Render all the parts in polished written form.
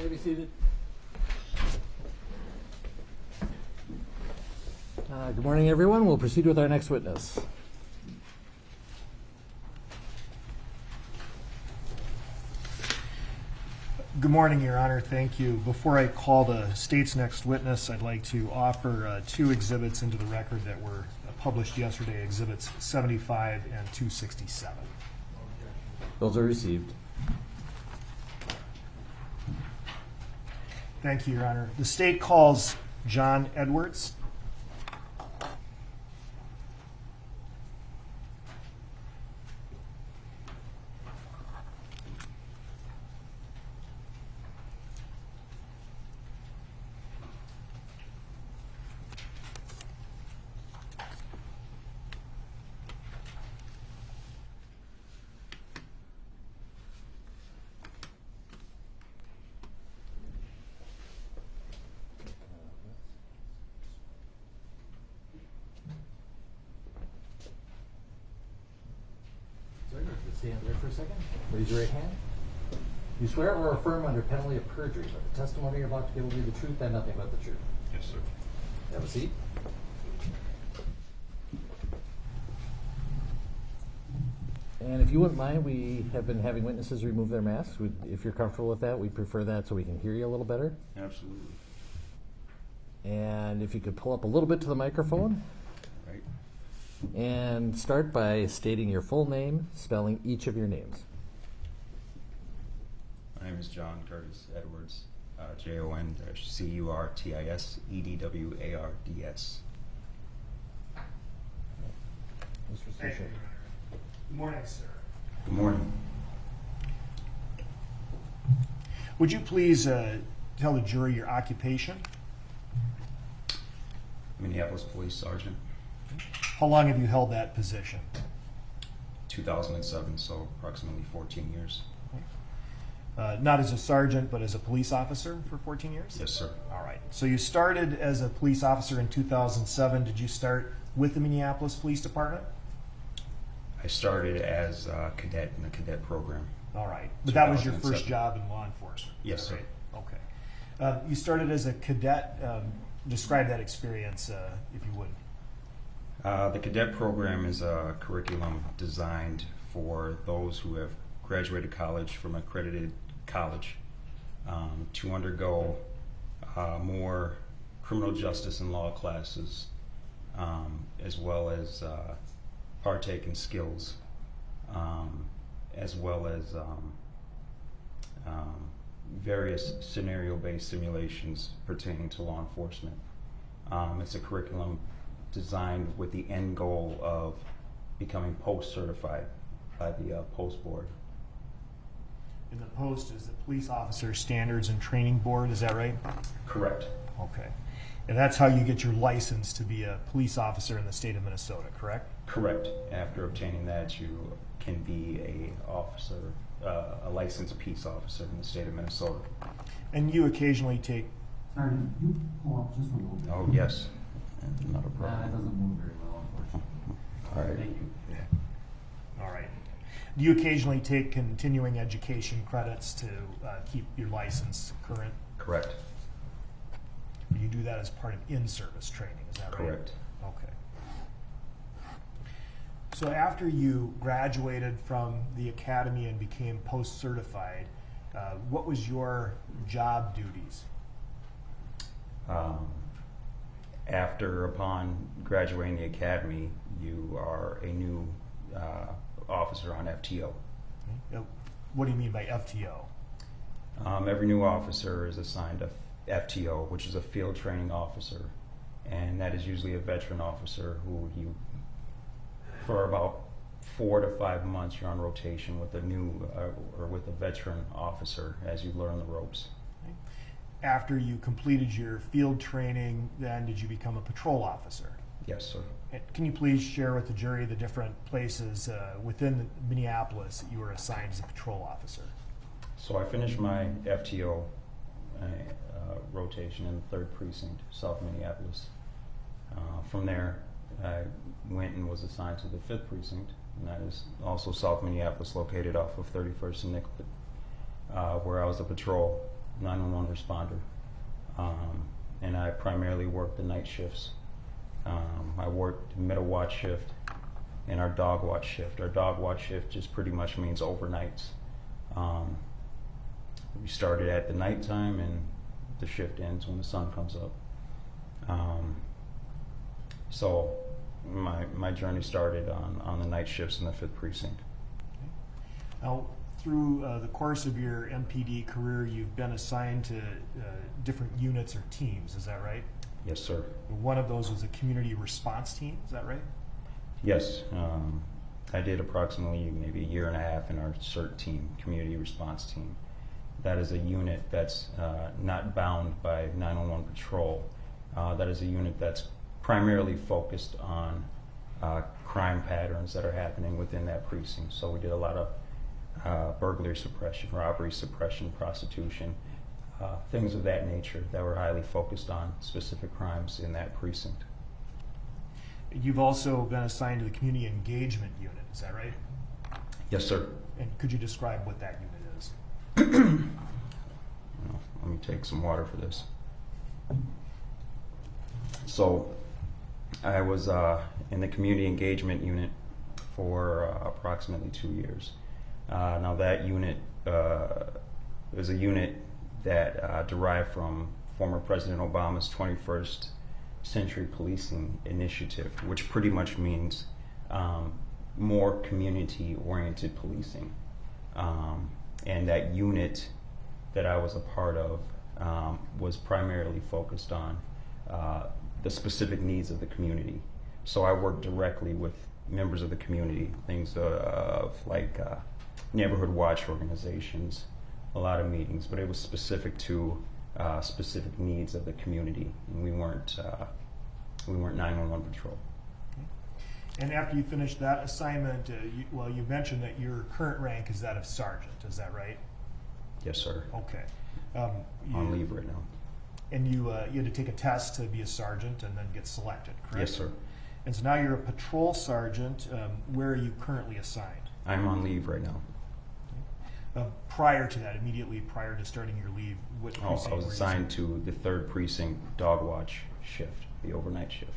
may be seated. Good morning, everyone. We'll proceed with our next witness. Good morning, Your Honor. Thank you. Before I call the state's next witness, I'd like to offer two exhibits into the record that were published yesterday, Exhibits 75 and 267. Those are received. Thank you, Your Honor. The state calls John Edwards. Stand there for a second. Raise your right hand. You swear or affirm under penalty of perjury that the testimony you're about to give will be the truth and nothing but the truth? Yes, sir. Have a seat. And if you wouldn't mind, we have been having witnesses remove their masks. If you're comfortable with that, we prefer that so we can hear you a little better. Absolutely. And if you could pull up a little bit to the microphone. Right. And start by stating your full name, spelling each of your names. My name is John Curtis Edwards, Jon-Curtis-Edwards. Mr. Thank you, Susha. Your Honor. Good morning, sir. Good morning. Would you please tell the jury your occupation? Minneapolis Police Sergeant, How long have you held that position? 2007, so approximately 14 years. Not as a sergeant, but as a police officer for 14 years? Yes, sir. All right. So you started as a police officer in 2007. Did you start with the Minneapolis Police Department? I started as a cadet in the cadet program. All right. But that was your 2007. first job in law enforcement? Yes, sir. Right? Okay. You started as a cadet. Describe that experience, if you would. The cadet program is a curriculum designed for those who have graduated college from accredited college to undergo more criminal justice and law classes, as well as partake in skills, as well as various scenario-based simulations pertaining to law enforcement. It's a curriculum designed with the end goal of becoming post-certified by the Post Board. And the post is the Police Officer Standards and Training Board, is that right? Correct. Okay. And that's how you get your license to be a police officer in the state of Minnesota, correct? Correct. After obtaining that, you can be a licensed peace officer in the state of Minnesota. And you occasionally take... Sorry, you pull up just a little bit. Oh, yes. Not a That problem. doesn't move very well, unfortunately. All right. Thank you. All right. Do you occasionally take continuing education credits to keep your license current? Correct. You do that as part of in-service training, is that right? Correct. Okay. So after you graduated from the academy and became post-certified, what was your job duties? Upon graduating the academy, you are a new officer on FTO. What do you mean by FTO? Every new officer is assigned a FTO, which is a field training officer, and that is usually a veteran officer who for about 4 to 5 months, you're on rotation with a new or with a veteran officer as you learn the ropes. After you completed your field training, then did you become a patrol officer? Yes, sir. And can you please share with the jury the different places within Minneapolis that you were assigned as a patrol officer? So I finished my FTO rotation in the 3rd Precinct, South Minneapolis. From there, I went and was assigned to the 5th Precinct, and that is also South Minneapolis, located off of 31st and Nicollet, where I was a patrol 911 responder, and I primarily worked the night shifts. I worked middle watch shift and our dog watch shift. Our dog watch shift just pretty much means overnights. We started at the nighttime and the shift ends when the sun comes up. So my journey started on the night shifts in the 5th Precinct. Now, through the course of your MPD career, you've been assigned to different units or teams, is that right? Yes, sir. One of those was a community response team, is that right? Yes. I did approximately maybe a year and a half in our CERT team, community response team. That is a unit that's not bound by 911 patrol. That is a unit that's primarily focused on crime patterns that are happening within that precinct. So we did a lot of burglary suppression, robbery suppression, prostitution, things of that nature that were highly focused on specific crimes in that precinct. You've also been assigned to the community engagement unit, is that right? Yes, sir. And could you describe what that unit is? Let me take some water for this. So I was in the community engagement unit for approximately 2 years. Now that unit is a unit that derived from former President Obama's 21st Century Policing Initiative, which pretty much means more community-oriented policing. And that unit that I was a part of was primarily focused on the specific needs of the community. So I worked directly with members of the community, things of like neighborhood watch organizations, a lot of meetings, but it was specific to specific needs of the community. And we weren't 911 patrol. And after you finished that assignment, you mentioned that your current rank is that of sergeant, is that right? Yes, sir. Okay. On leave right now. And you had to take a test to be a sergeant and then get selected, correct? Yes, sir. And so now you're a patrol sergeant. Where are you currently assigned? I'm on leave right now. Prior to that, immediately prior to starting your leave, what precinct I was were you assigned to the 3rd Precinct dog watch shift, the overnight shift.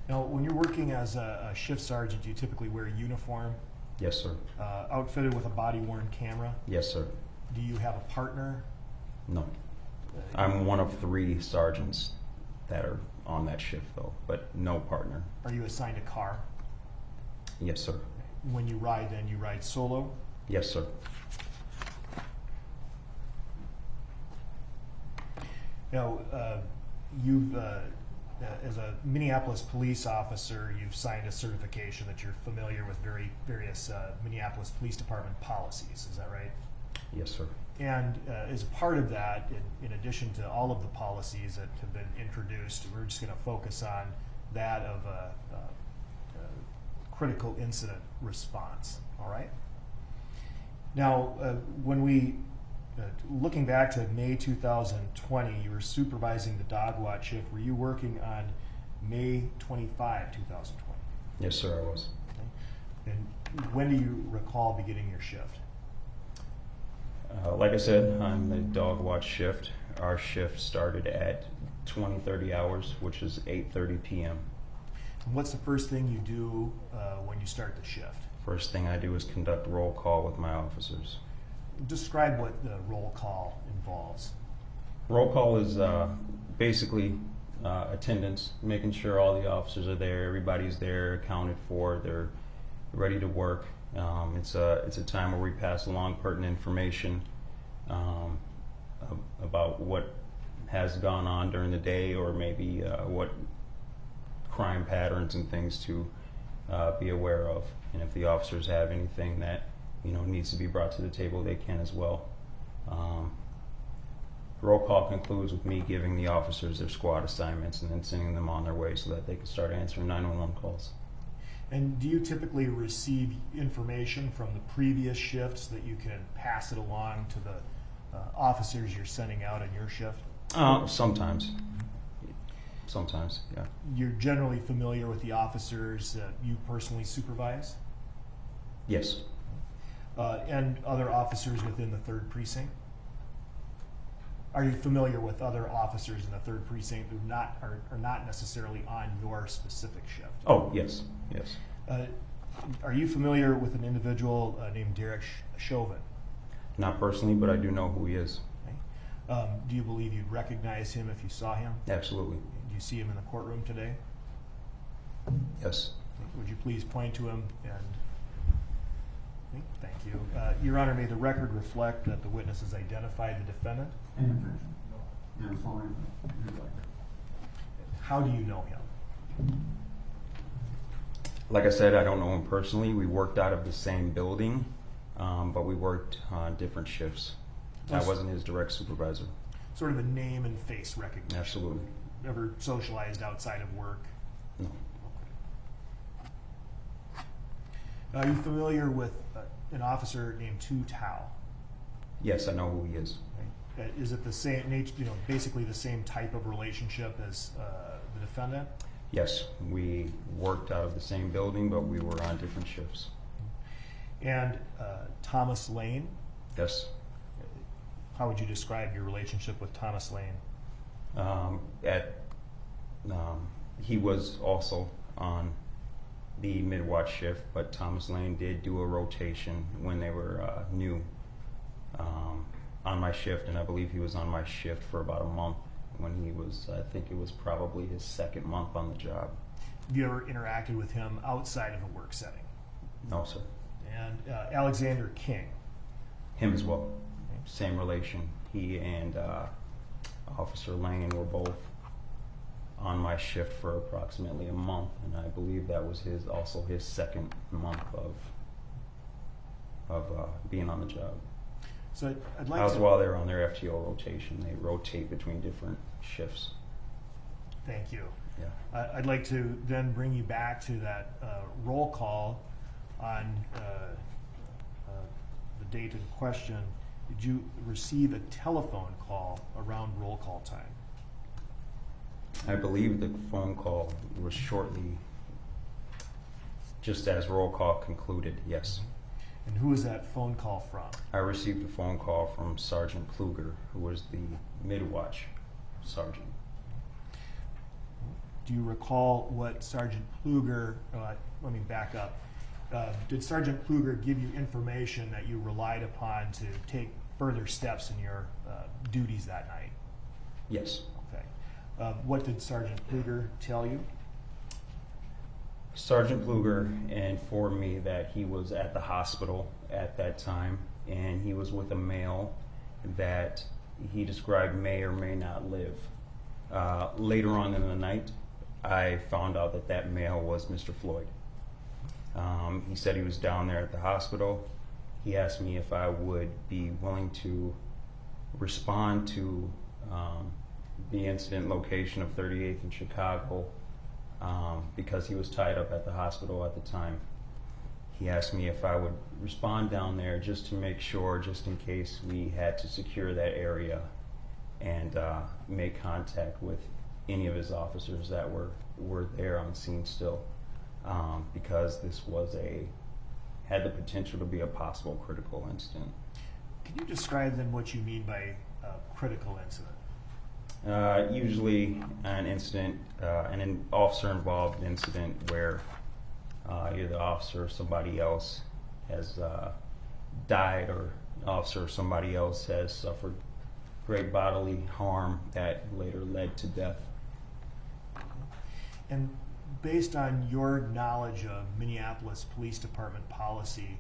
Now, when you're working as a shift sergeant, do you typically wear a uniform, Yes, sir. outfitted with a body-worn camera? Yes, sir. Do you have a partner? No. I'm one of 3 sergeants that are on that shift, though, but no partner. Are you assigned a car? Yes, sir. When you ride, then you ride solo? Yes, sir. Now, you've, as a Minneapolis police officer, you've signed a certification that you're familiar with various Minneapolis Police Department policies, is that right? Yes, sir. And as part of that, in addition to all of the policies that have been introduced, we're just going to focus on that of critical incident response, all right? Now, when we, looking back to May 2020, you were supervising the dog watch shift. Were you working on May 25, 2020? Yes, sir, I was. Okay. And when do you recall beginning your shift? Like I said, I'm the dog watch shift. Our shift started at 20-30 hours, which is 8:30 p.m. And what's the first thing you do when you start the shift? First thing I do is conduct roll call with my officers. Describe what the roll call involves. Roll call is basically attendance, making sure all the officers are there, everybody's there, accounted for, they're ready to work. It's a time where we pass along pertinent information about what has gone on during the day, or maybe what crime patterns and things to be aware of. And if the officers have anything that needs to be brought to the table, they can as well. Roll call concludes with me giving the officers their squad assignments and then sending them on their way so that they can start answering 911 calls. And do you typically receive information from the previous shifts that you can pass it along to the officers you're sending out on your shift? Sometimes, yeah. You're generally familiar with the officers that you personally supervise? Yes. And other officers within the 3rd precinct? Are you familiar with other officers in the 3rd precinct who are not necessarily on your specific shift? Oh, yes, yes. Are you familiar with an individual named Derek Chauvin? Not personally, but I do know who he is. Okay. Do you believe you'd recognize him if you saw him? Absolutely. Do you see him in the courtroom today? Yes. Would you please point to him and... Thank you. Your Honor, may the record reflect that the witness has identified the defendant? Any objection? Yeah, sorry. How do you know him? Like I said, I don't know him personally. We worked out of the same building, but we worked on different shifts. I wasn't his direct supervisor. Sort of a name and face recognition. Absolutely. Never socialized outside of work? No. Are you familiar with an officer named Tu Tao? Yes, I know who he is. Is it the same nature, basically the same type of relationship as the defendant? Yes, we worked out of the same building, but we were on different shifts. And Thomas Lane? Yes. How would you describe your relationship with Thomas Lane? He was also on the mid-watch shift, but Thomas Lane did do a rotation when they were new on my shift, and I believe he was on my shift for about a month when he was, I think it was probably his 2nd month on the job. Have you ever interacted with him outside of a work setting? No, sir. And Alexander King? Him as well. Same relation. He and Officer Lane were both on my shift for approximately a month, and I believe that was also his 2nd month of being on the job. So I'd like That was to... while they were on their FTO rotation. They rotate between different shifts. Thank you. Yeah. I'd like to then bring you back to that roll call on the date in question. Did you receive a telephone call around roll call time? I believe the phone call was shortly, just as roll call concluded, yes. And who was that phone call from? I received a phone call from Sergeant Pluger, who was the mid-watch sergeant. Do you recall what Sergeant Pluger, let me back up. Did Sergeant Pluger give you information that you relied upon to take further steps in your duties that night? Yes. Okay. What did Sergeant Pluger tell you? Sergeant Pluger informed me that he was at the hospital at that time, and he was with a male that he described may or may not live. Later on in the night, I found out that that male was Mr. Floyd. He said he was down there at the hospital. He asked me if I would be willing to respond to the incident location of 38th in Chicago because he was tied up at the hospital at the time. He asked me if I would respond down there just to make sure, just in case we had to secure that area and make contact with any of his officers that were there on scene still, because this had the potential to be a possible critical incident. Can you describe then what you mean by critical incident? Usually an officer-involved incident where either the officer or somebody else has died, or an officer or somebody else has suffered great bodily harm that later led to death. And based on your knowledge of Minneapolis Police Department policy,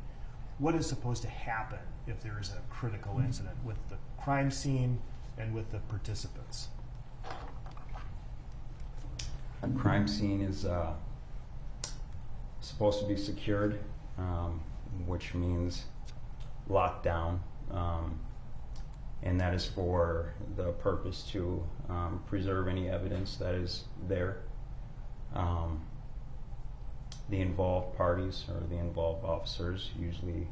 what is supposed to happen if there is a critical incident with the crime scene and with the participants? A crime scene is supposed to be secured, which means locked down, and that is for the purpose to preserve any evidence that is there. The involved parties or the involved officers usually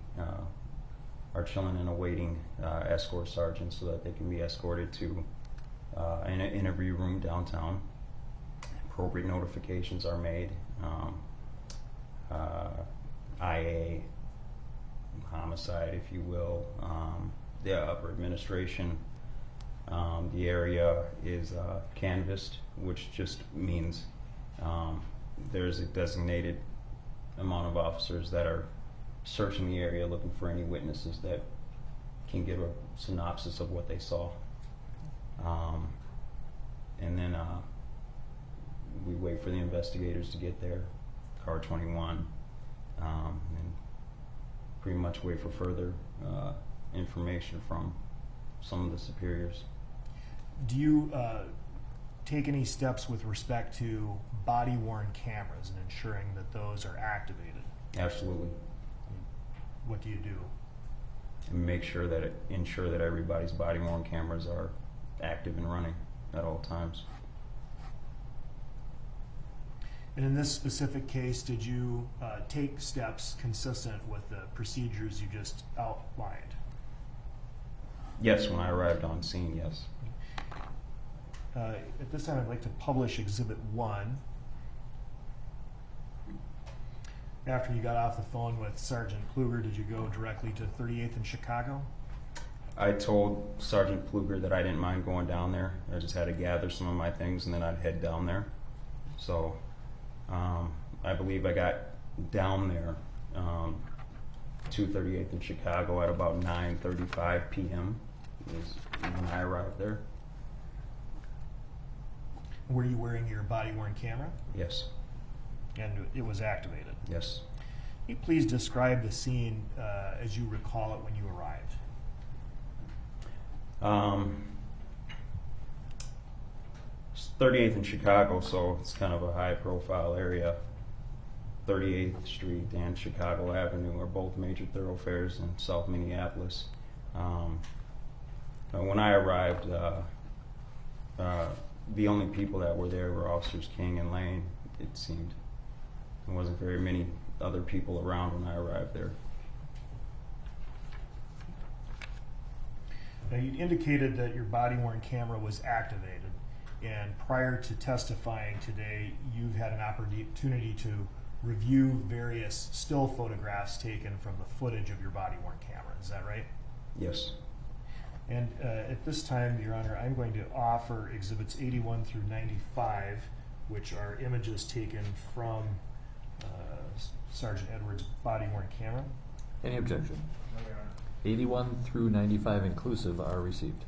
are chilling and awaiting escort sergeants so that they can be escorted to an interview room downtown. Appropriate notifications are made. IA homicide, if you will. The upper administration, the area is canvassed, which just means there's a designated amount of officers that are searching the area looking for any witnesses that can give a synopsis of what they saw. And then we wait for the investigators to get there, car 21, and pretty much wait for further information from some of the superiors. Do you take any steps with respect to body-worn cameras and ensuring that those are activated? Absolutely. What do you do? And ensure that everybody's body-worn cameras are active and running at all times. And in this specific case, did you take steps consistent with the procedures you just outlined? Yes, when I arrived on scene, yes. At this time, I'd like to publish Exhibit 1. After you got off the phone with Sergeant Kluger, did you go directly to 38th in Chicago? I told Sergeant Kluger that I didn't mind going down there. I just had to gather some of my things and then I'd head down there. So I believe I got down there to 38th in Chicago at about 9:35 p.m. is when I arrived there. Were you wearing your body-worn camera? Yes. And it was activated? Yes. Can you please describe the scene as you recall it when you arrived? 38th in Chicago, so it's kind of a high-profile area. 38th Street and Chicago Avenue are both major thoroughfares in South Minneapolis. When I arrived, the only people that were there were Officers King and Lane, it seemed. There wasn't very many other people around when I arrived there. Now, you indicated that your body-worn camera was activated, and prior to testifying today, you've had an opportunity to review various still photographs taken from the footage of your body-worn camera. Is that right? Yes. And at this time, Your Honor, I'm going to offer Exhibits 81 through 95, which are images taken from Sergeant Edwards' body-worn camera. Any objection? 81 through 95 inclusive are received.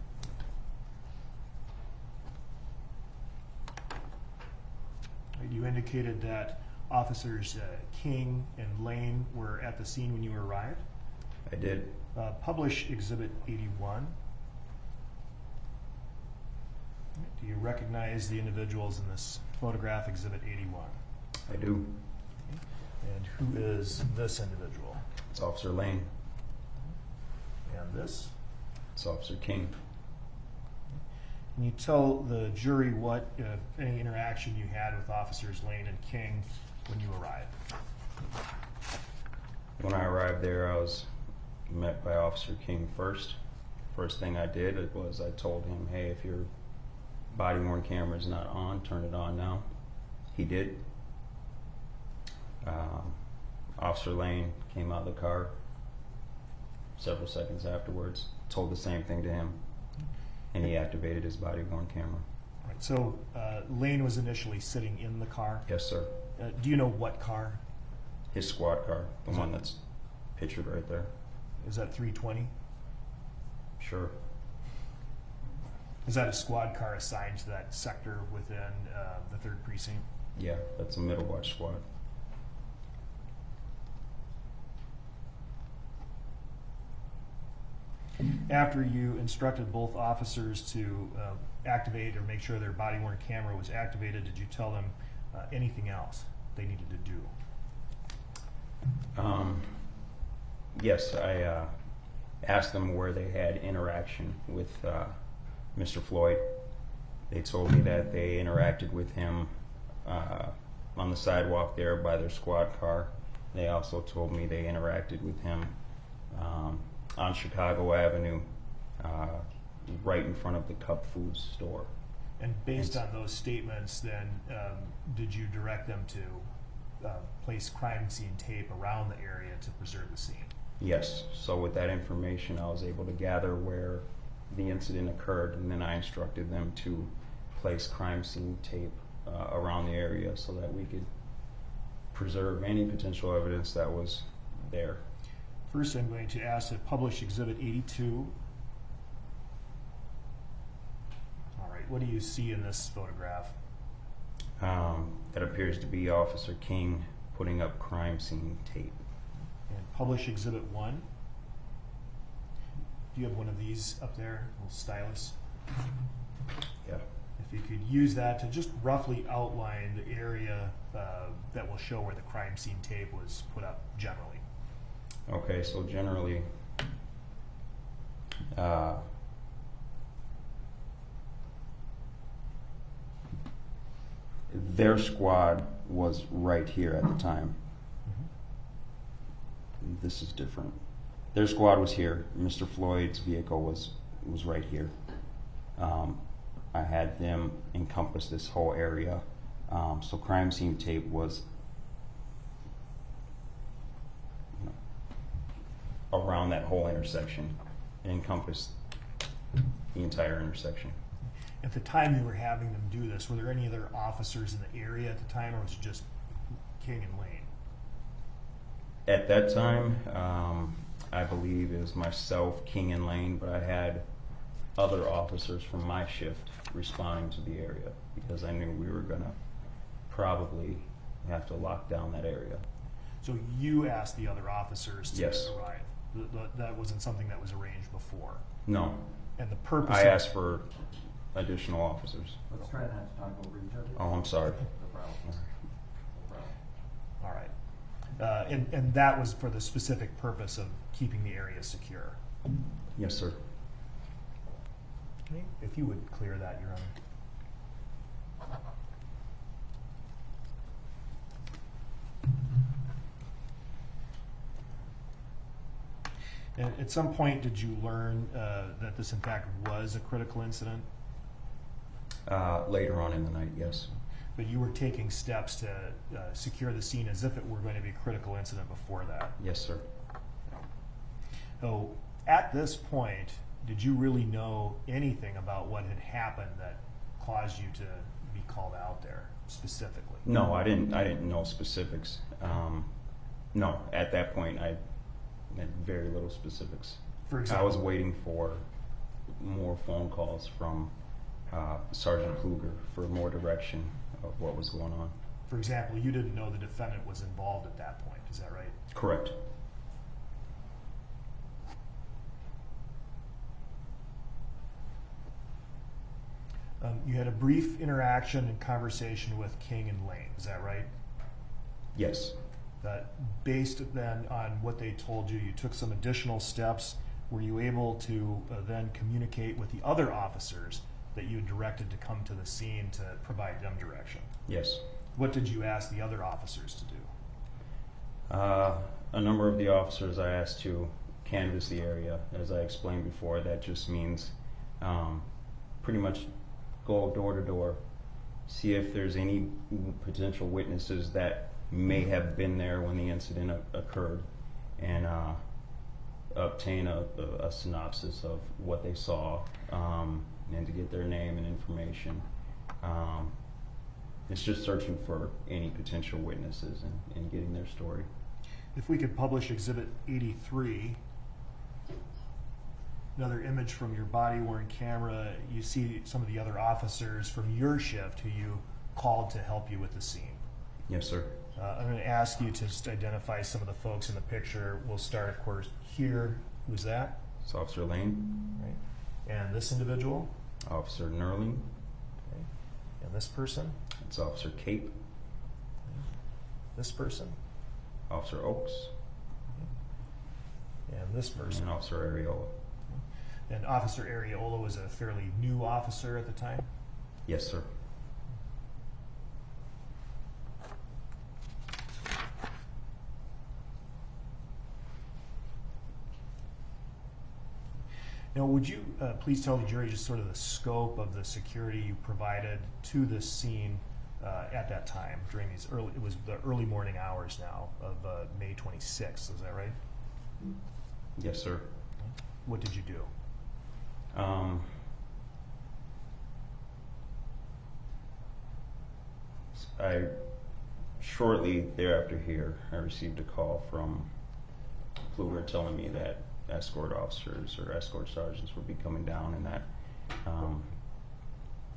You indicated that Officers King and Lane were at the scene when you arrived. I did. Publish Exhibit 81. Do you recognize the individuals in this photograph, Exhibit 81? I do. And who is this individual? It's Officer Lane. And this? It's Officer King. Can you tell the jury what, if any, interaction you had with Officers Lane and King when you arrived? When I arrived there, I was met by Officer King first. First thing I did was I told him, hey, if your body-worn camera is not on, turn it on now. He did. Officer Lane came out of the car several seconds afterwards, told the same thing to him, and he activated his body-worn camera. Right, so Lane was initially sitting in the car. Yes, sir. Do you know what car? His squad car, the one that's pictured right there. Is that 320? Sure. Is that a squad car assigned to that sector within the 3rd Precinct? Yeah, that's a middle watch squad. After you instructed both officers to activate or make sure their body-worn camera was activated, did you tell them anything else they needed to do? Yes, I asked them where they had interaction with Mr. Floyd. They told me that they interacted with him on the sidewalk there by their squad car. They also told me they interacted with him on Chicago Avenue, right in front of the Cup Foods store. And based on those statements, then, did you direct them to place crime scene tape around the area to preserve the scene? Yes. So with that information, I was able to gather where the incident occurred, and then I instructed them to place crime scene tape around the area so that we could preserve any potential evidence that was there. First, I'm going to ask to publish Exhibit 82. All right, what do you see in this photograph? That appears to be Officer King putting up crime scene tape. And publish Exhibit 1. Do you have one of these up there, a little stylus? Yeah. If you could use that to just roughly outline the area that will show where the crime scene tape was put up generally. Okay, so generally, their squad was right here at the time. This is different. Their squad was here. Mr. Floyd's vehicle was right here. I had them encompass this whole area. So crime scene tape was around that whole intersection. It encompassed the entire intersection. At the time you were having them do this, were there any other officers in the area at the time, or was it just King and Lane? At that time, I believe it was myself, King, and Lane, but I had other officers from my shift responding to the area because I knew we were going to probably have to lock down that area. So you asked the other officers to Yes. arrive. That wasn't something that was arranged before. No, And the purpose I of- asked for additional officers. Let's try not to talk over each other. Oh, I'm sorry. No problem. No problem. All right. And that was for the specific purpose of keeping the area secure. Yes, sir. Okay. If you would clear that, Your Honor. And at some point, did you learn that this in fact was a critical incident? Later on in the night, yes. But you were taking steps to secure the scene as if it were going to be a critical incident before that. Yes, sir. So at this point, did you really know anything about what had happened that caused you to be called out there specifically? No, I didn't know specifics. No, at that point, I had very little specifics. For I example, was waiting for more phone calls from Sergeant Kluger for more direction of what was going on. for example, you didn't know the defendant was involved at that point. Is that right? Correct. You had a brief interaction and conversation with King and Lane. Is that right? Yes. Based then on what they told you, you took some additional steps. Were you able to then communicate with the other officers that you had directed to come to the scene to provide them direction? Yes. What did you ask the other officers to do? A number of the officers I asked to canvass the area. As I explained before, that just means pretty much go door to door, see if there's any potential witnesses that may have been there when the incident occurred, and obtain a synopsis of what they saw, and to get their name and information. It's just searching for any potential witnesses and getting their story. If we could publish Exhibit 83, another image from your body-worn camera, you see some of the other officers from your shift who you called to help you with the scene. Yes, sir. I'm going to ask you to just identify some of the folks in the picture. We'll start, of course, here. Who's that? It's Officer Lane, Right. And this individual? Officer Nerling, Okay. And this person? it's Officer Cape, This person? Officer Oaks, And this person? and Officer Areola. And Officer Areola was a fairly new officer at the time? Yes, sir. Now, would you please tell the jury just sort of the scope of the security you provided to this scene at that time during these it was the early morning hours now of May 26th, is that right? Yes, sir. What did you do? Shortly thereafter here, I received a call from Pfluger telling me that escort officers or escort sergeants would be coming down, and that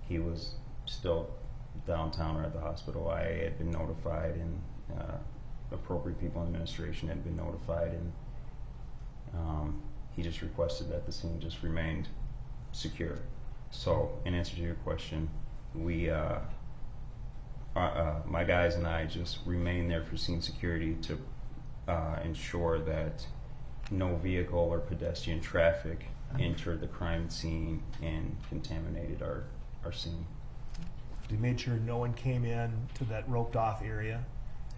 he was still downtown or at the hospital. I had been notified, and appropriate people in administration had been notified, and he just requested that the scene just remained secure. So, in answer to your question, we, my guys and I just remained there for scene security to ensure that no vehicle or pedestrian traffic entered the crime scene and contaminated our scene. You made sure no one came in to that roped off area.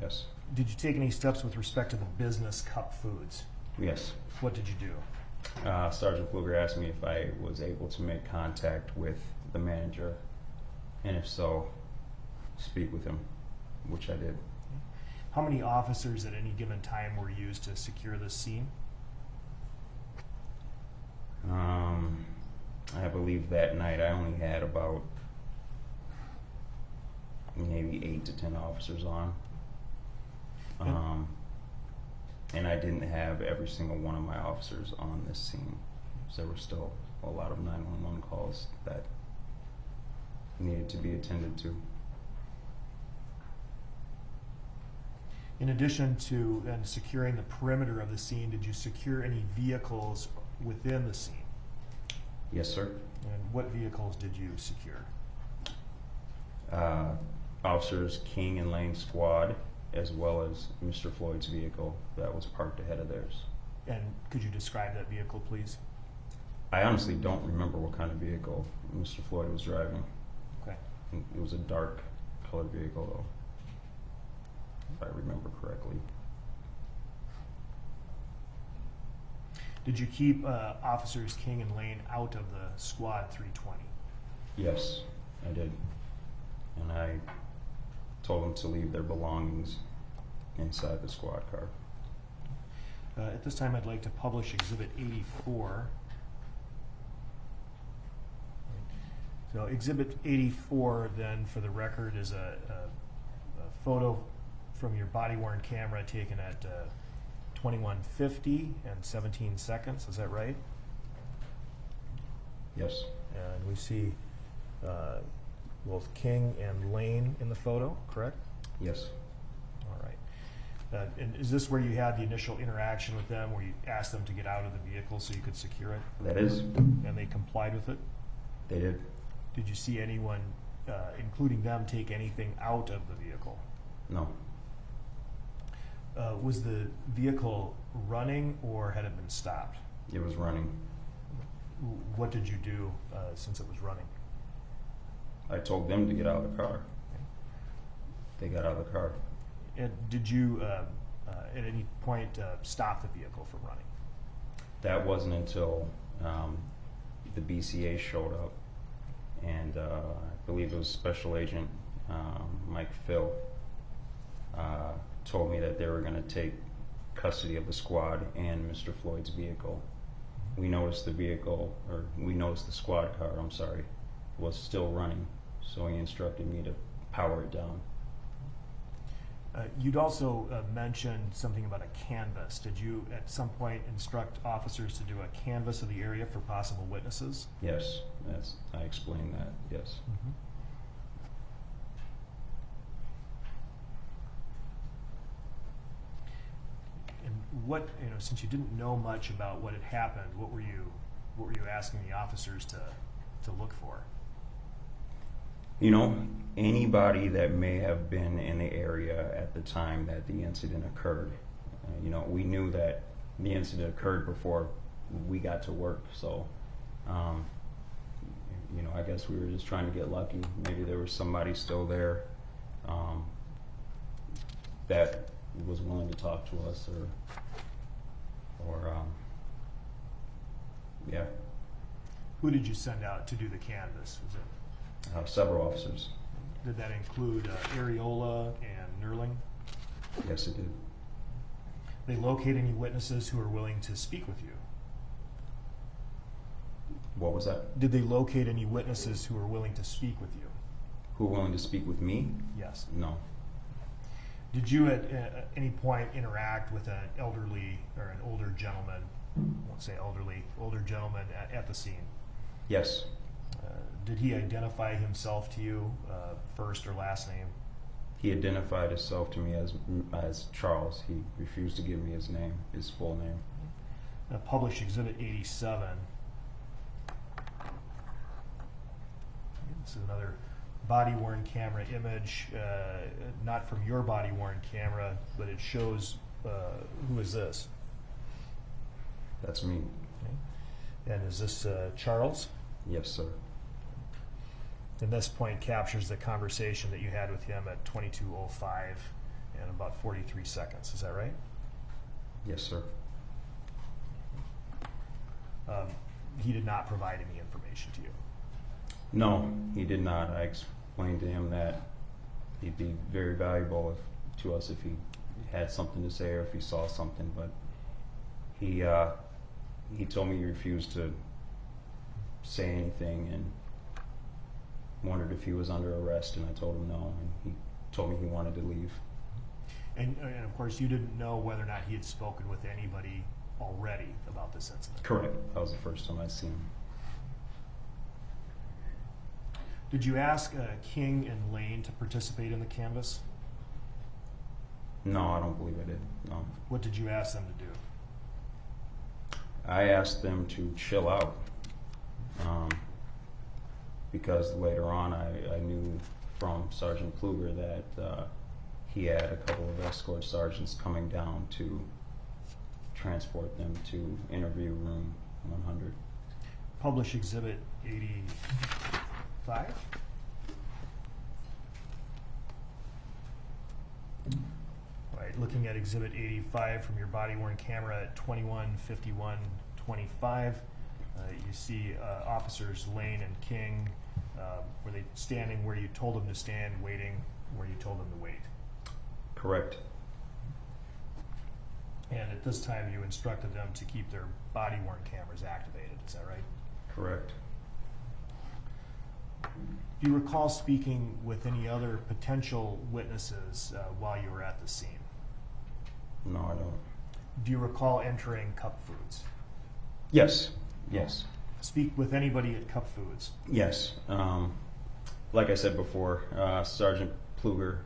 Yes. Did you take any steps with respect to the business cup foods? Yes. What did you do? Sergeant Pfluger asked me if I was able to make contact with the manager, and if so, speak with him, which I did. How many officers at any given time were used to secure this scene? I believe that night I only had about maybe 8 to 10 officers on. And I didn't have every single one of my officers on this scene. So there were still a lot of 911 calls that needed to be attended to. In addition to securing the perimeter of the scene, did you secure any vehicles within the scene? Yes, sir. And what vehicles did you secure? Officers King and Lane squad, as well as Mr. Floyd's vehicle that was parked ahead of theirs. And could you describe that vehicle, please? I honestly don't remember what kind of vehicle Mr. Floyd was driving. Okay. It was a dark colored vehicle, though, if I remember correctly. Did you keep officers King and Lane out of the squad 320? Yes, I did. And I told them to leave their belongings inside the squad car. At this time, I'd like to publish Exhibit 84. So Exhibit 84, then, for the record, is a photo from your body-worn camera taken at 21:50 and 17 seconds. Is that right? Yes. And we see both King and Lane in the photo, correct? Yes. All right. And is this where you had the initial interaction with them, where you asked them to get out of the vehicle so you could secure it? That is. And they complied with it? They did. Did you see anyone, including them, take anything out of the vehicle? No. Was the vehicle running, or had it been stopped? It was running. What did you do since it was running? I told them to get out of the car. They got out of the car. And did you, at any point, stop the vehicle from running? That wasn't until the BCA showed up, and I believe it was Special Agent Mike Phil told me that they were going to take custody of the squad and Mr. Floyd's vehicle. We noticed the vehicle, or we noticed the squad car, I'm sorry, was still running, so he instructed me to power it down. You'd also mentioned something about a canvas. Did you at some point instruct officers to do a canvas of the area for possible witnesses? Yes, I explained that, yes. Mm-hmm. And what, since you didn't know much about what had happened, what were you asking the officers to look for? Anybody that may have been in the area at the time that the incident occurred. We knew that the incident occurred before we got to work, so I guess we were just trying to get lucky. Maybe there was somebody still there that was willing to talk to us, or yeah. Who did you send out to do the canvas? Was it several officers. Did that include Areola and Nerling? Yes, it did. They locate any witnesses who are willing to speak with you? What was that? Did they locate any witnesses who are willing to speak with you? Who are willing to speak with me? Yes. No. Did you at any point interact with an elderly or an older gentleman, I won't say elderly, older gentleman at the scene? Yes. Did he identify himself to you, first or last name? He identified himself to me as Charles. He refused to give me his name, his full name. Published Exhibit 87. This is another body-worn camera image, not from your body-worn camera, but it shows, who is this? That's me. Okay. And is this Charles? Yes, sir. And this point captures the conversation that you had with him at 22:05 and about 43 seconds. Is that right? Yes, sir. He did not provide any information to you. No, he did not. I explained to him that he'd be very valuable to us if he had something to say or if he saw something, but he told me he refused to say anything and wondered if he was under arrest, and I told him no, and he told me he wanted to leave. And of course, you didn't know whether or not he had spoken with anybody already about this incident. Correct. That was the first time I'd seen him. Did you ask King and Lane to participate in the canvass? No, I don't believe I did. No. What did you ask them to do? I asked them to chill out because later on I knew from Sergeant Kluger that he had a couple of escort sergeants coming down to transport them to interview room 100. Publish Exhibit 85. All right, looking at Exhibit 85 from your body-worn camera at 21:51:25, you see officers Lane and King. Were they standing where you told them to stand, waiting where you told them to wait? Correct. And at this time, you instructed them to keep their body-worn cameras activated. Is that right? Correct. Do you recall speaking with any other potential witnesses while you were at the scene? No, I don't. Do you recall entering Cup Foods? Yes. Yes. Speak with anybody at Cup Foods? Yes. Like I said before, Sergeant Kluger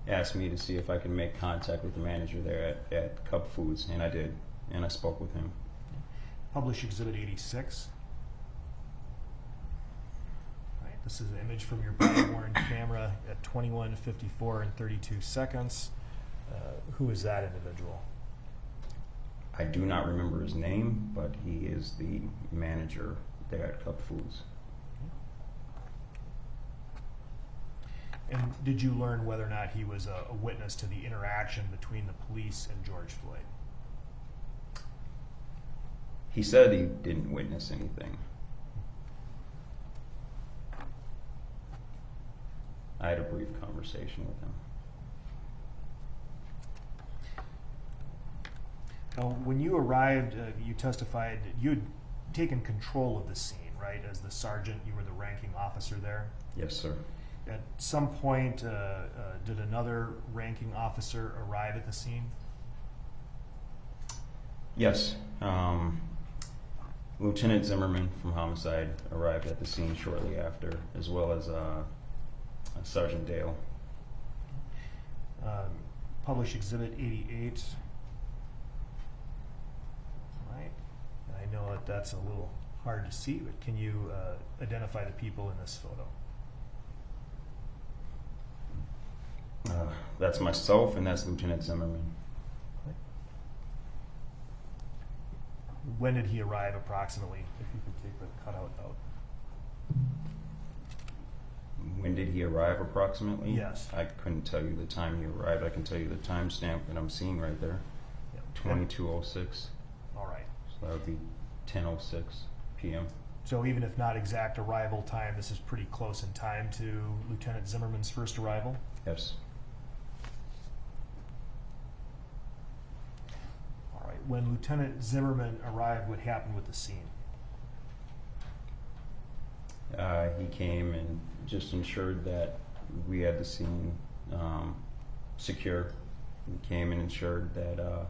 asked me to see if I could make contact with the manager there at Cup Foods, and I did, and I spoke with him. Publish Exhibit 86. All right, this is an image from your body-worn camera at 21:54:32. Who is that individual? I do not remember his name, but he is the manager there at Cup Foods. And did you learn whether or not he was a witness to the interaction between the police and George Floyd? He said he didn't witness anything. I had a brief conversation with him. Now, when you arrived, you testified that you had taken control of the scene, right? As the sergeant, you were the ranking officer there. Yes, sir. At some point, did another ranking officer arrive at the scene? Yes. Lieutenant Zimmerman from Homicide arrived at the scene shortly after, as well as Sergeant Dale. Publish Exhibit 88. All right. I know that that's a little hard to see, but can you identify the people in this photo? That's myself, and that's Lieutenant Zimmerman. When did he arrive approximately? If you could take the cutout out. When did he arrive approximately? Yes. I couldn't tell you the time he arrived. I can tell you the timestamp that I'm seeing right there. Yeah. 22:06. All right. So that would be 10:06 p.m. So even if not exact arrival time, this is pretty close in time to Lieutenant Zimmerman's first arrival? Yes. when Lieutenant Zimmerman arrived, what happened with the scene? He came and just ensured that we had the scene secure. He came and ensured that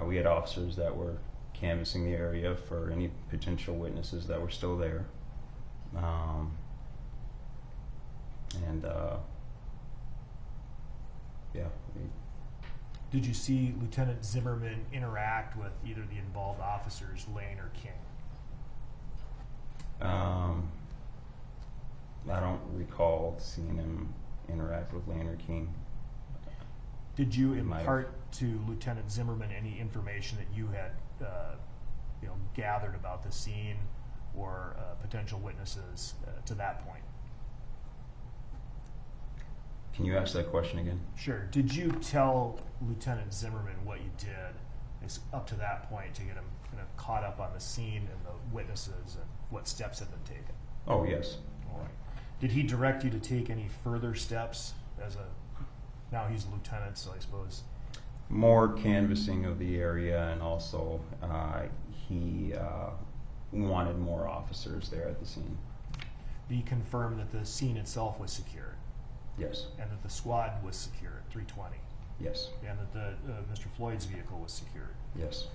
we had officers that were canvassing the area for any potential witnesses that were still there. Yeah. Did you see Lieutenant Zimmerman interact with either the involved officers, Lane or King? I don't recall seeing him interact with Lane or King. Did you Might have. impart to Lieutenant Zimmerman any information that you had, gathered about the scene or potential witnesses to that point? Can you ask that question again? Sure. Did you tell Lieutenant Zimmerman what you did up to that point to get him kind of caught up on the scene and the witnesses and what steps had been taken? Oh, yes. All right. Did he direct you to take any further steps now he's a lieutenant, so I suppose. More canvassing of the area, and also he wanted more officers there at the scene. Did he confirm that the scene itself was secured Yes. and that the squad was secure at 320 Yes. and that Mr. Floyd's vehicle was secured? Yes.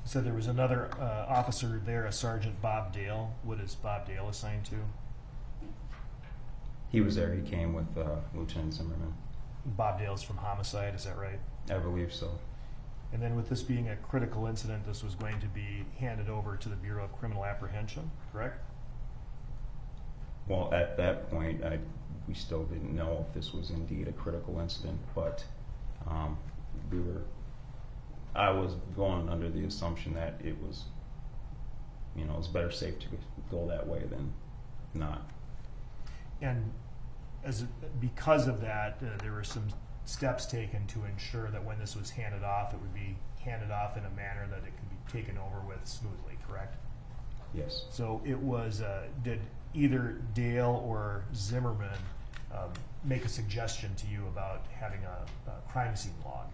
So there was another officer there, a Sergeant Bob Dale. What is Bob Dale assigned to? He was there. He came with Lieutenant Zimmerman. Bob Dale's from homicide, is that right? I believe so. And then with this being a critical incident, this was going to be handed over to the Bureau of Criminal Apprehension, correct? Well, at that point, we still didn't know if this was indeed a critical incident, but I was going under the assumption that it was, it's better safe to go that way than not. And because of that, there were some steps taken to ensure that when this was handed off, it would be handed off in a manner that it could be taken over with smoothly, correct? Yes. So it was, did either Dale or Zimmerman make a suggestion to you about having a crime scene log?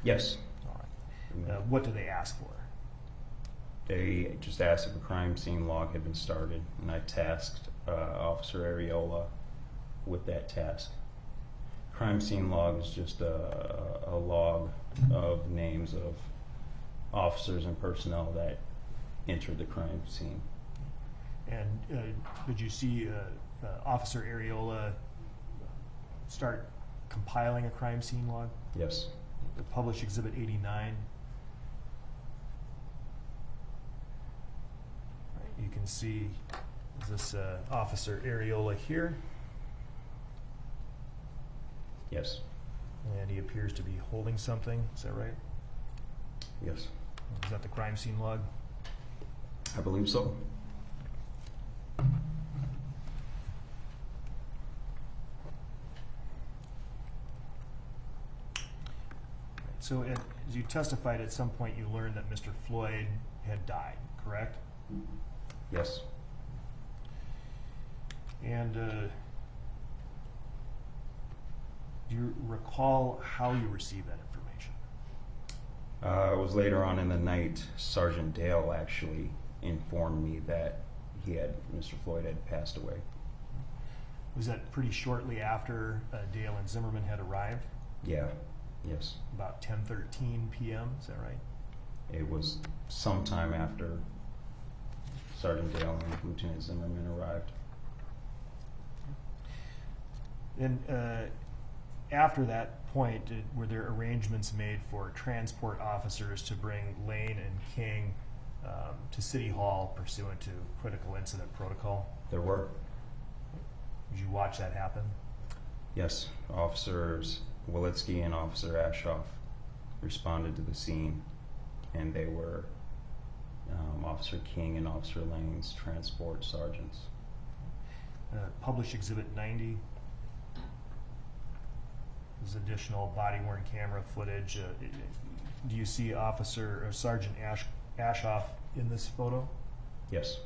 Yes. All right. What did they ask for? They just asked if a crime scene log had been started, and I tasked Officer Areola with that task. Crime scene log is just a log of names of officers and personnel that entered the crime scene. And did you see Officer Areola start compiling a crime scene log? Yes. The published Exhibit 89. Right, you can see this Officer Areola here, Yes. and he appears to be holding something. Is that right? Yes. Is that the crime scene log? I believe so. So as you testified, at some point you learned that Mr. Floyd had died, correct? Yes. And do you recall how you received that information? It was later on in the night, Sergeant Dale actually informed me that Mr. Floyd had passed away. Was that pretty shortly after Dale and Zimmerman had arrived? Yeah. Yes. About 10:13 p.m., is that right? It was sometime after Sergeant Dale and Lieutenant Zimmerman arrived. And after that point, were there arrangements made for transport officers to bring Lane and King to City Hall pursuant to critical incident protocol? There were. Did you watch that happen? Yes. Officers Walitsky and Officer Ashoff responded to the scene, and they were Officer King and Officer Lane's transport sergeants. Published Exhibit 90. There's additional body-worn camera footage. Do you see Officer or Sergeant Ashoff in this photo? Yes.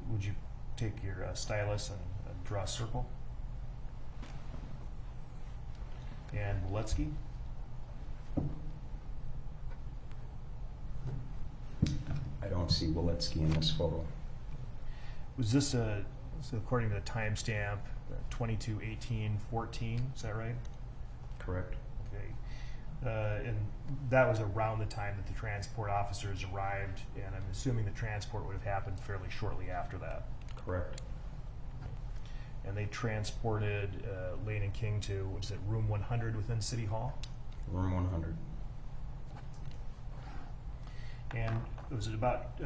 Would you take your stylus and draw a circle? And Waletsky? I don't see Waletsky in this photo. Was this so according to the timestamp, 22/18/14, is that right? Correct. Okay. And that was around the time that the transport officers arrived, and I'm assuming the transport would have happened fairly shortly after that. Correct. And they transported Lane and King to, what is it, room 100 within City Hall? Room 100. And it was about,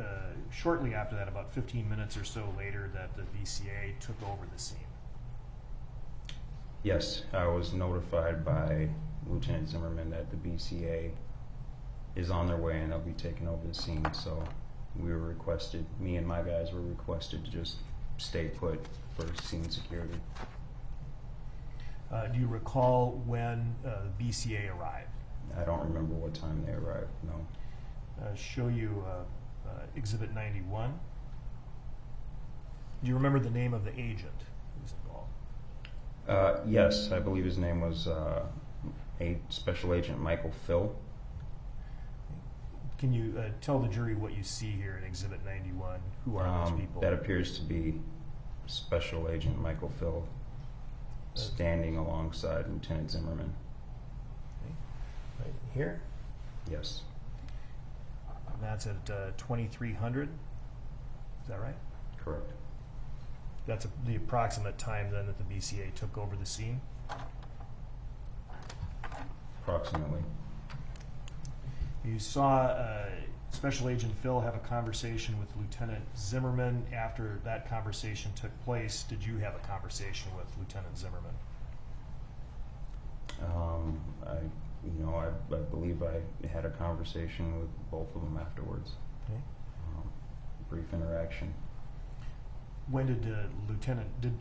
shortly after that, about 15 minutes or so later, that the BCA took over the scene. Yes, I was notified by Lieutenant Zimmerman that the BCA is on their way and they'll be taking over the scene. So we were requested, me and my guys were requested to just stay put for scene security. Do you recall when the BCA arrived? I don't remember what time they arrived, no. Show you Exhibit 91. Do you remember the name of the agent who was involved? Yes, I believe his name was Special Agent Michael Phil. Can you tell the jury what you see here in Exhibit 91? Who are those people? That appears to be Special Agent Michael Phil standing alongside Lieutenant Zimmerman. Right here? Yes. And that's at 2300. Is that right? Correct. That's the approximate time then that the BCA took over the scene? Approximately. You saw Special Agent Phil have a conversation with Lieutenant Zimmerman. After that conversation took place, did you have a conversation with Lieutenant Zimmerman? I believe I had a conversation with both of them afterwards. Okay. Brief interaction. When did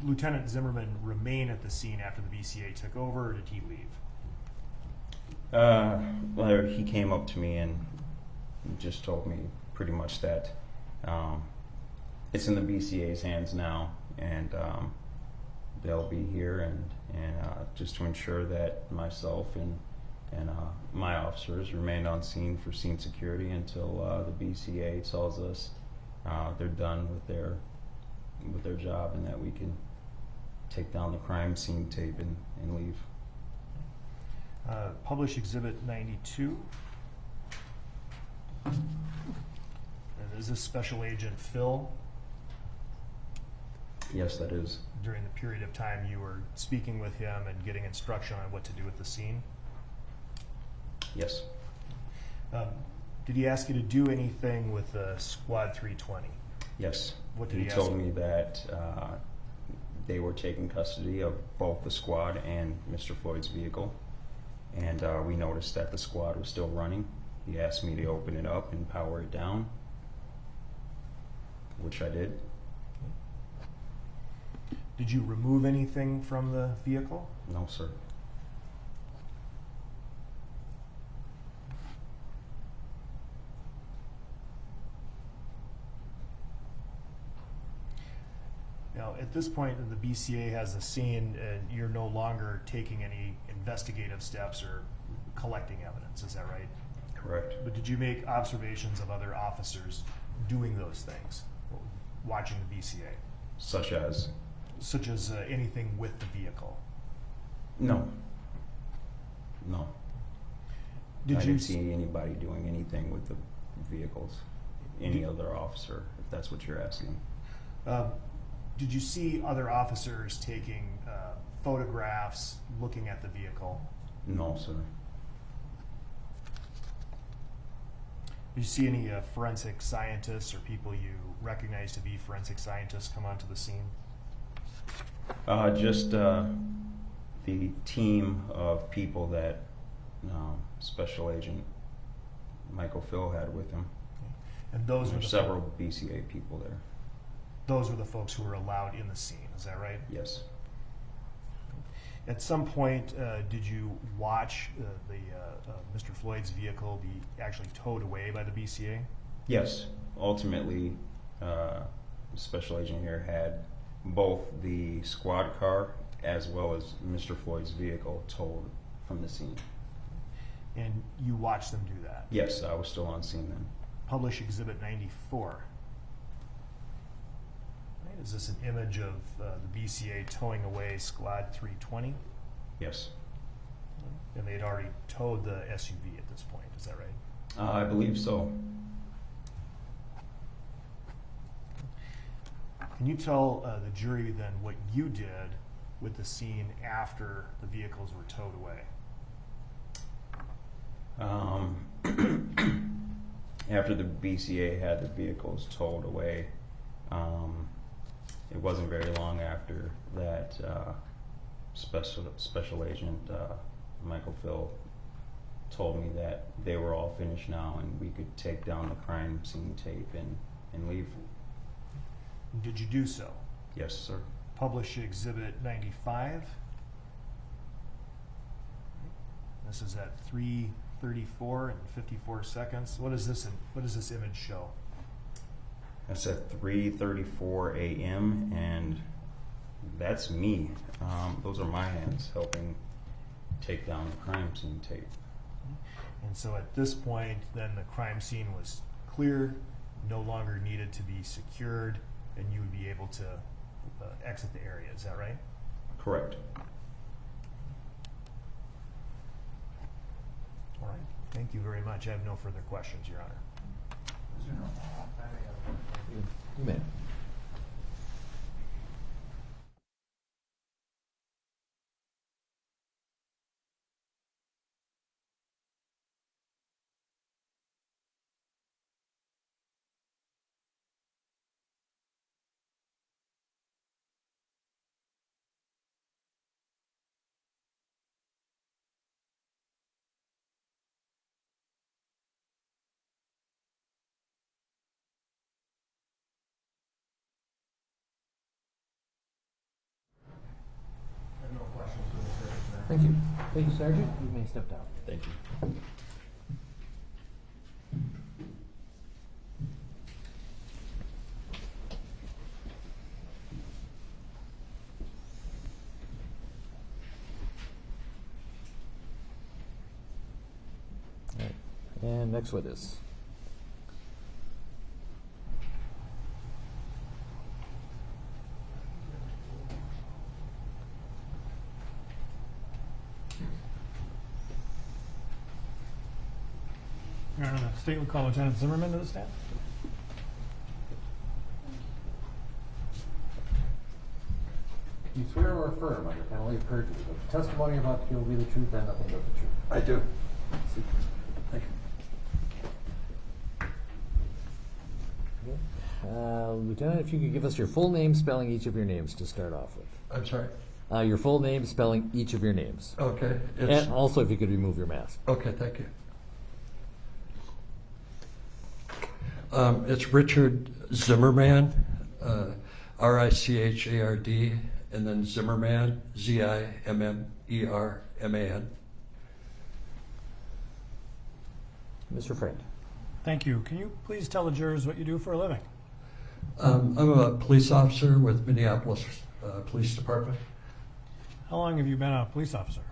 Lieutenant Zimmerman remain at the scene after the BCA took over, or did he leave? Well, he came up to me and just told me pretty much that it's in the BCA's hands now, and they'll be here, and just to ensure that myself and my officers remain on scene for scene security until the BCA tells us they're done with their job and that we can take down the crime scene tape and leave. Publish Exhibit 92. And is this Special Agent Phil? Yes, that is. During the period of time you were speaking with him and getting instruction on what to do with the scene? Yes. Did he ask you to do anything with Squad 320? Yes. What did he he ask told you? me that they were taking custody of both the squad and Mr. Floyd's vehicle, and we noticed that the squad was still running. He asked me to open it up and power it down, which I did. Did you remove anything from the vehicle? No, sir. Now, at this point, the BCA has the scene, and you're no longer taking any investigative steps or collecting evidence. Is that right? Correct. But did you make observations of other officers doing those things, watching the BCA, Such as? anything with the vehicle? No. No. I Did you didn't see anybody doing anything with the vehicles. Any other officer, if that's what you're asking. Did you see other officers taking photographs, looking at the vehicle? No, sir. Did you see any forensic scientists or people you recognize to be forensic scientists come onto the scene? Just the team of people that Special Agent Michael Phil had with him. And those There were were the several BCA people there. Those were the folks who were allowed in the scene. Is that right? Yes. At some point, did you watch Mr. Floyd's vehicle be actually towed away by the BCA? Yes. Ultimately, Special Agent here had both the squad car as well as Mr. Floyd's vehicle towed from the scene. And you watched them do that? Yes, I was still on scene then. Publish Exhibit 94. Right, is this an image of the BCA towing away Squad 320? Yes. And they'd already towed the SUV at this point, is that right? I believe so. Can you tell the jury then what you did with the scene after the vehicles were towed away? After the BCA had the vehicles towed away, it wasn't very long after that Special Agent Michael Phil told me that they were all finished now and we could take down the crime scene tape and leave. Did you do so? Yes, sir. Publish Exhibit 95. This is at 3:34 and 54 seconds. What does this image show? That's at 3:34 a.m. and that's me. Those are my hands helping take down the crime scene tape. And so at this point, then the crime scene was clear, no longer needed to be secured, and you would be able to exit the area. Is that right? Correct. All right. Thank you very much. I have no further questions, Your Honor. You may. I have no questions for the jury. Thank you. Thank you, Sergeant. You may step down. Thank you. All right. And next witness. Your Honor, the state will call Lieutenant Zimmerman to the stand. You swear or affirm under penalty of perjury that the testimony you're about to give will be the truth and nothing but the truth? I do. Thank you. Lieutenant, if you could give us your full name, spelling each of your names to start off with. I'm sorry. Your full name, spelling each of your names. Okay. And also, if you could remove your mask. Okay, thank you. It's Richard Zimmerman, R-I-C-H-A-R-D, and then Zimmerman, Z-I-M-M-E-R-M-A-N. Mr. Friend. Thank you. Can you please tell the jurors what you do for a living? I'm a police officer with Minneapolis Police Department. How long have you been a police officer?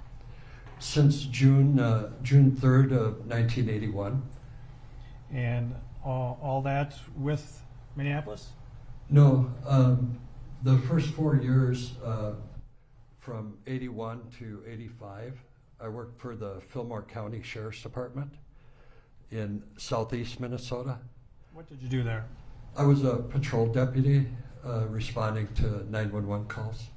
Since June 3rd of 1981. And all that with Minneapolis? No, the first 4 years, from 81 to 85, I worked for the Fillmore County Sheriff's Department in southeast Minnesota. What did you do there? I was a patrol deputy responding to 911 calls.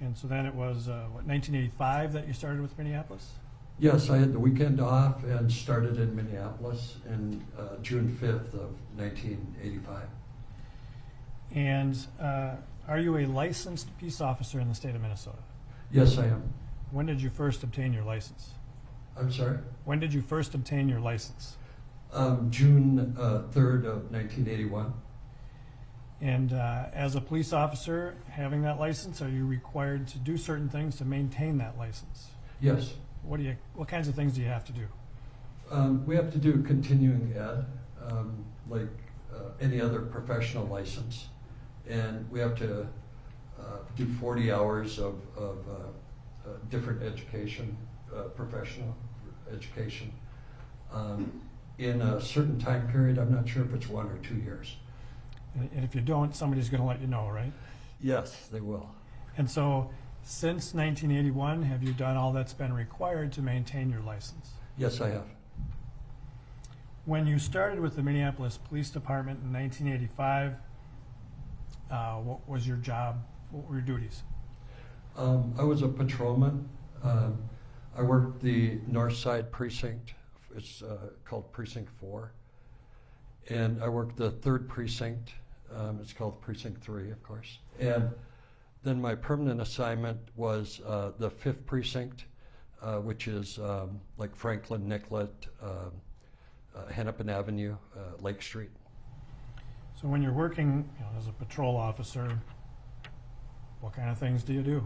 And so then it was, 1985 that you started with Minneapolis? Yes, I had the weekend off and started in Minneapolis in June 5th of 1985. And are you a licensed peace officer in the state of Minnesota? Yes, I am. When did you first obtain your license? I'm sorry? When did you first obtain your license? June 3rd of 1981. And as a police officer, having that license, are you required to do certain things to maintain that license? Yes. What kinds of things do you have to do? We have to do continuing ed, like any other professional license, and we have to do 40 hours of different education professional education in a certain time period. I'm not sure if it's 1 or 2 years. And if you don't, somebody's going to let you know, right? Yes, they will. And so, since 1981, have you done all that's been required to maintain your license? Yes, I have. When you started with the Minneapolis Police Department in 1985, what was your job? What were your duties? I was a patrolman. I worked the North Side Precinct. It's called Precinct 4. And I worked the 3rd Precinct. It's called Precinct 3, of course. And then my permanent assignment was the 5th Precinct, which is like Franklin, Nicollet, Hennepin Avenue, Lake Street. So when you're working as a patrol officer, what kind of things do you do?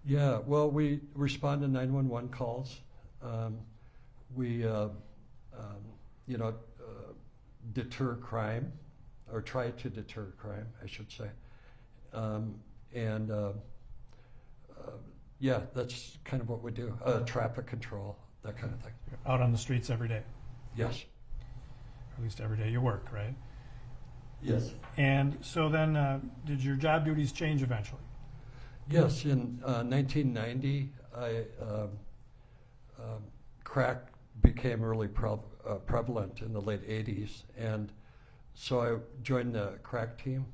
Yeah, well, we respond to 911 calls. We, deter crime, or try to deter crime, I should say. Yeah, that's kind of what we do. Traffic control, that kind of thing. You're out on the streets every day, Yes. or at least every day you work, right? Yes. And so then, did your job duties change eventually? Yes, in 1990, crack became really prevalent in the late 80s, and so I joined the crack team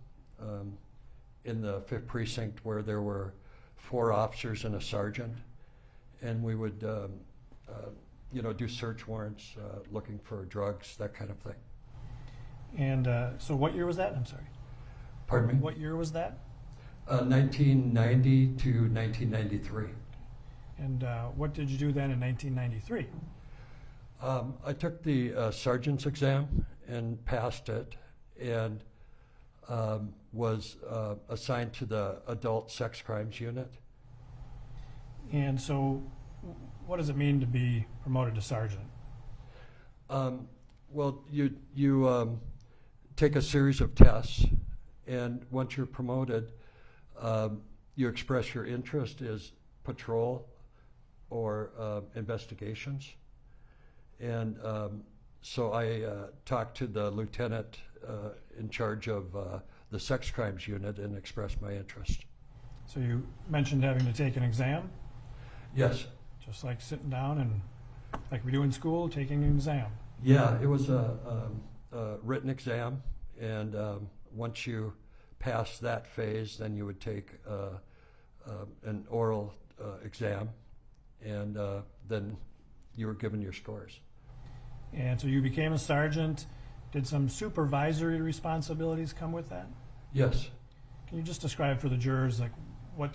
in the 5th Precinct, where there were 4 officers and a sergeant, and we would do search warrants, looking for drugs, that kind of thing. And so what year was that? I'm sorry. Pardon me? What year was that? 1990 to 1993. And what did you do then in 1993? I took the sergeant's exam and passed it, and was assigned to the adult sex crimes unit. And so what does it mean to be promoted to sergeant? Well, you take a series of tests, and once you're promoted, you express your interest as patrol or investigations. And so I talked to the lieutenant in charge of the sex crimes unit and expressed my interest. So you mentioned having to take an exam, Yes. just like sitting down and, like we do in school, taking an exam. Yeah, it was a written exam, and once you pass that phase, then you would take an oral exam, and then you were given your scores. And so you became a sergeant. Did some supervisory responsibilities come with that? Yes. Can you just describe for the jurors, like, what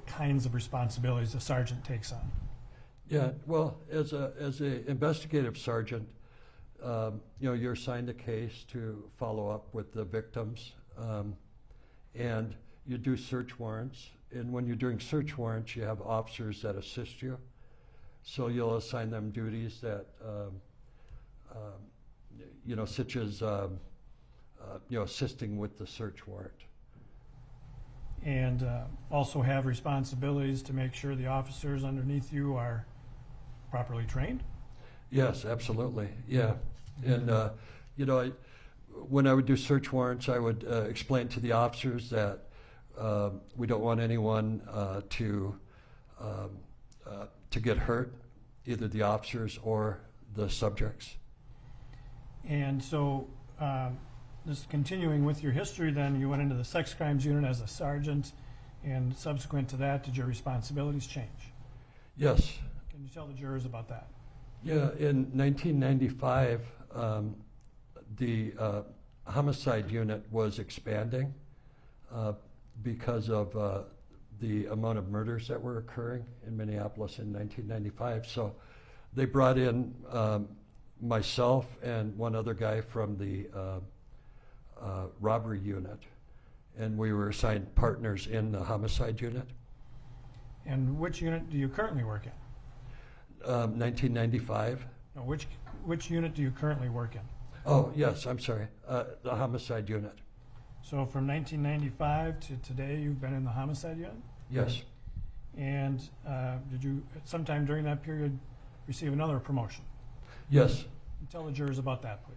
kinds of responsibilities a sergeant takes on? Yeah, well, as a investigative sergeant, you're assigned a case to follow up with the victims, and you do search warrants. And when you're doing search warrants, you have officers that assist you. So you'll assign them duties that, such as, assisting with the search warrant. And also have responsibilities to make sure the officers underneath you are properly trained? Yes, absolutely. Yeah. And, when I would do search warrants, I would explain to the officers that we don't want anyone to get hurt, either the officers or the subjects. And so, just continuing with your history, then you went into the sex crimes unit as a sergeant, and subsequent to that, did your responsibilities change? Yes. Can you tell the jurors about that? Yeah, in 1995, the homicide unit was expanding because of the amount of murders that were occurring in Minneapolis in 1995. So they brought in myself and one other guy from the robbery unit, and we were assigned partners in the homicide unit. And which unit do you currently work in? 1995. No, which unit do you currently work in? Oh, yes, I'm sorry. The homicide unit. So from 1995 to today, you've been in the homicide unit? Yes. And did you, at some time during that period, receive another promotion? Yes. Tell the jurors about that, please.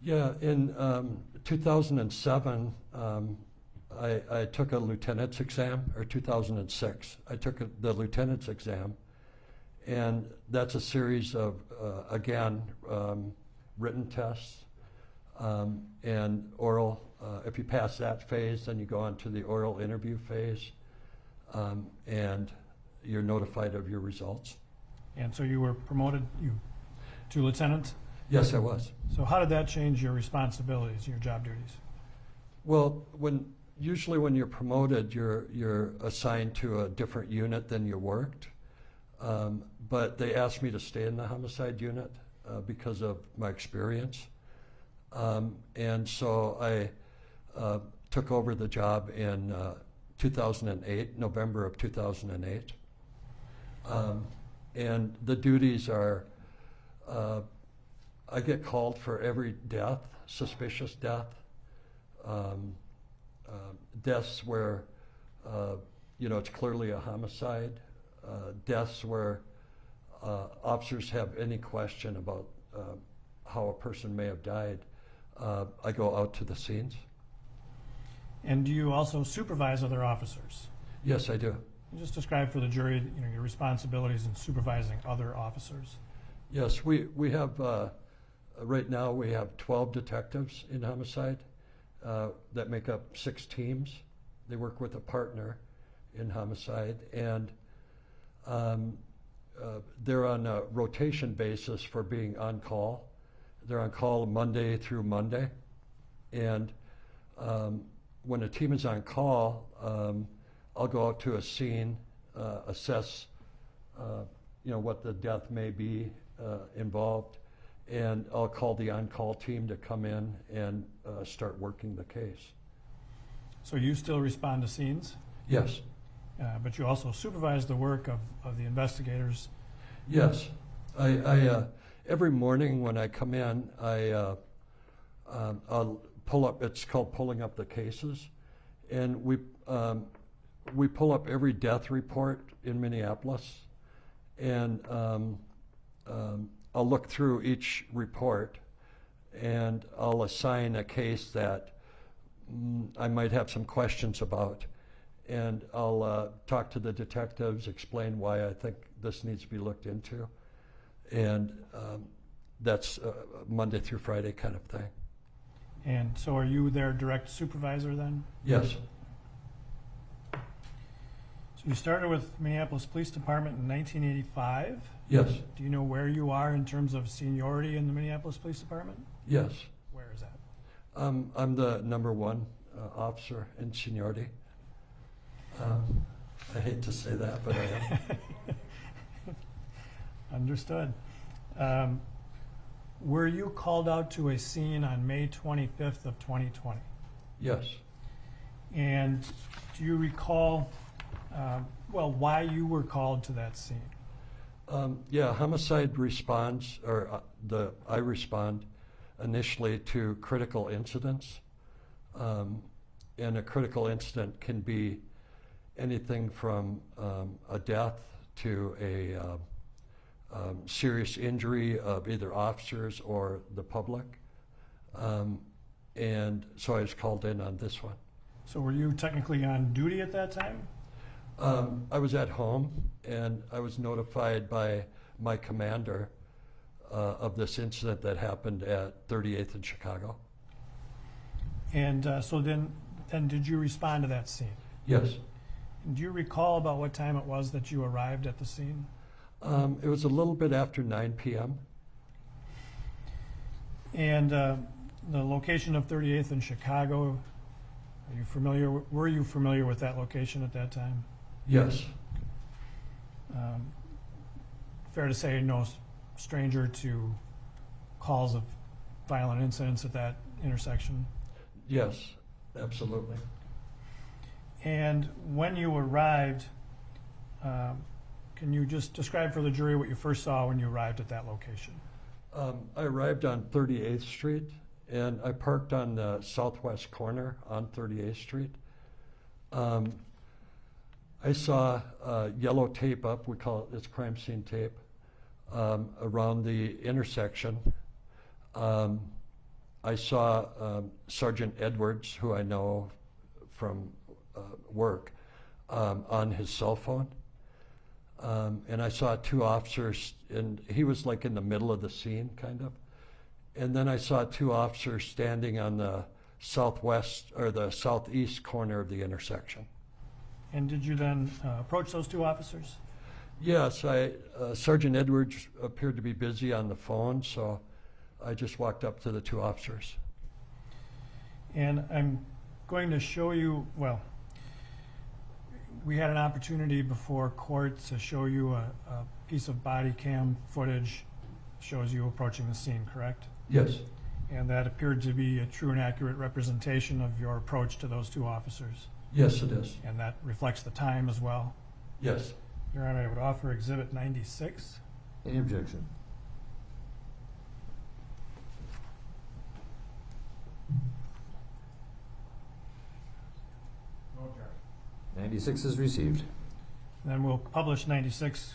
Yeah, in 2007, I took a lieutenant's exam, or 2006. I took the lieutenant's exam, and that's a series of, again, written tests and oral. If you pass that phase, then you go on to the oral interview phase, and you're notified of your results. And so you were promoted to lieutenant? Yes, I was. So how did that change your responsibilities and your job duties? Well, usually when you're promoted, you're assigned to a different unit than you worked. But they asked me to stay in the homicide unit because of my experience. And so I took over the job in 2008, November of 2008. And the duties are, I get called for every death, suspicious death, deaths where, it's clearly a homicide, deaths where officers have any question about how a person may have died. I go out to the scenes. And do you also supervise other officers? Yes, I do. Just describe for the jury, your responsibilities in supervising other officers. Yes, we have, right now we have 12 detectives in homicide that make up 6 teams. They work with a partner in homicide, and they're on a rotation basis for being on call. They're on call Monday through Monday, and when a team is on call, I'll go out to a scene, assess, what the death may be involved, and I'll call the on-call team to come in and start working the case. So you still respond to scenes? Yes. But you also supervise the work of the investigators? Yes. I every morning when I come in, I'll pull up, it's called pulling up the cases, and we pull up every death report in Minneapolis, and I'll look through each report, and I'll assign a case that I might have some questions about, and I'll talk to the detectives, explain why I think this needs to be looked into, and that's Monday through Friday kind of thing. And so are you their direct supervisor then? Yes. So you started with Minneapolis Police Department in 1985. Yes. Do you know where you are in terms of seniority in the Minneapolis Police Department? Yes. Where is that? I'm the #1 officer in seniority. I hate to say that, but I am. Understood. Were you called out to a scene on May 25th of 2020? Yes. And do you recall, why you were called to that scene? Yeah, homicide responds, or I respond initially to critical incidents. And a critical incident can be anything from a death to a serious injury of either officers or the public. And so I was called in on this one. So were you technically on duty at that time? I was at home, and I was notified by my commander of this incident that happened at 38th in Chicago. And so then did you respond to that scene? Yes. And do you recall about what time it was that you arrived at the scene? It was a little bit after 9 p.m. And the location of 38th in Chicago, were you familiar with that location at that time? Yes. Fair to say no stranger to calls of violent incidents at that intersection? Yes, absolutely. And when you arrived, can you just describe for the jury what you first saw when you arrived at that location? I arrived on 38th Street, and I parked on the southwest corner on 38th Street. I saw yellow tape up, we call it, it's crime scene tape, around the intersection. I saw Sergeant Edwards, who I know from work, on his cell phone. And I saw two officers, and he was like in the middle of the scene, kind of. And then I saw two officers standing on the southwest or the southeast corner of the intersection. And did you then approach those two officers? Yes, Sergeant Edwards appeared to be busy on the phone, so I just walked up to the two officers. And I'm going to show you, well, we had an opportunity before court to show you a piece of body cam footage, shows you approaching the scene, correct? Yes. And that appeared to be a true and accurate representation of your approach to those two officers. Yes, it is. And that reflects the time as well. Yes. Your Honor, I would offer Exhibit 96. Any objection? No objection. 96 is received. Then we'll publish 96.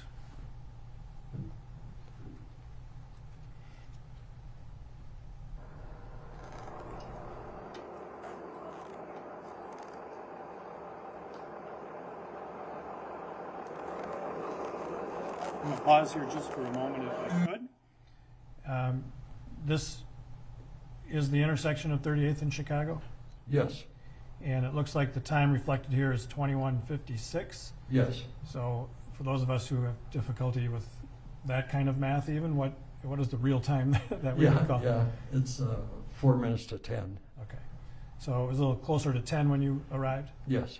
I'm going to pause here just for a moment if I could. This is the intersection of 38th and Chicago, Yes. and it looks like the time reflected here is 21:56. Yes. So for those of us who have difficulty with that kind of math even, what is the real time that we would call? Yeah. It's 4 minutes to 10. Okay. So it was a little closer to 10 when you arrived? Yes.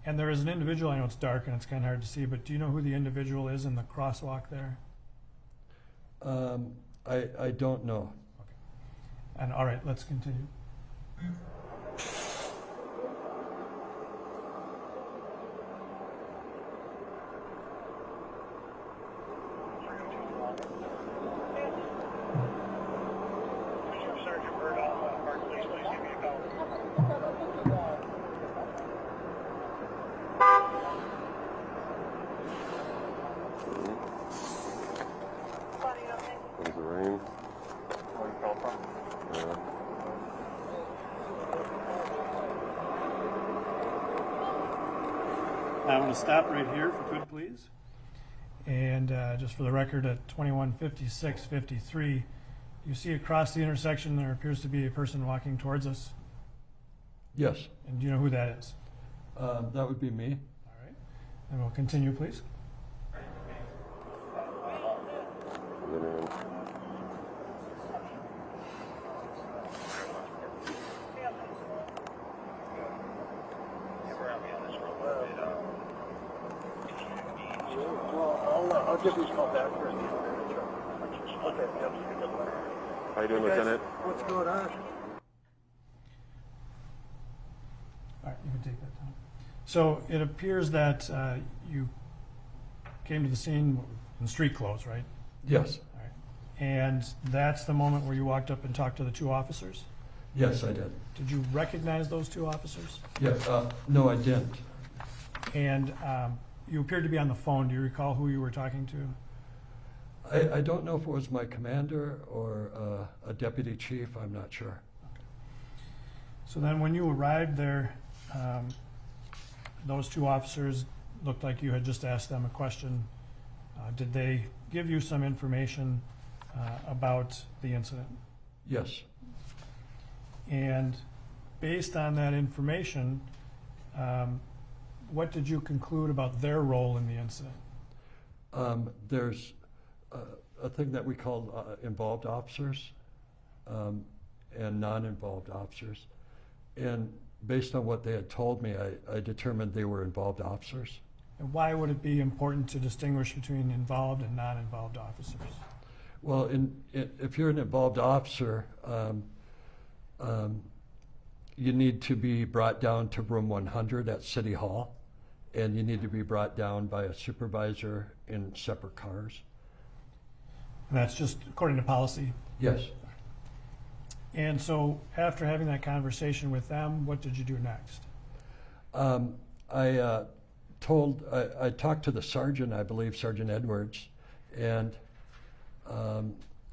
And there is an individual, I know it's dark and it's kind of hard to see, but do you know who the individual is in the crosswalk there? I don't know. And all right, let's continue. Comes the rain. Yeah. I want to stop right here if you could, please. And just for the record, at 21:56:53, you see across the intersection there appears to be a person walking towards us. Yes. And do you know who that is? That would be me. All right. And we'll continue, please. Get in. I'll give these call back for you. Okay, How you doing, Lieutenant? What's going on? All right, you can take that down. So it appears that you came to the scene in street clothes, right? Yes. All right. And that's the moment where you walked up and talked to the two officers? Yes, I did. Did you recognize those two officers? Yes. No, I didn't. And you appeared to be on the phone. Do you recall who you were talking to? I don't know if it was my commander or a deputy chief. I'm not sure. Okay. So then when you arrived there, those two officers looked like you had just asked them a question. Did they give you some information about the incident? Yes. And based on that information, what did you conclude about their role in the incident? There's a thing that we call involved officers and non-involved officers. And based on what they had told me, I determined they were involved officers. And why would it be important to distinguish between involved and non-involved officers? Well, if you're an involved officer, you need to be brought down to room 100 at City Hall, and you need to be brought down by a supervisor in separate cars. And that's just according to policy? Yes. And so after having that conversation with them, what did you do next? I I talked to the sergeant, I believe Sergeant Edwards, and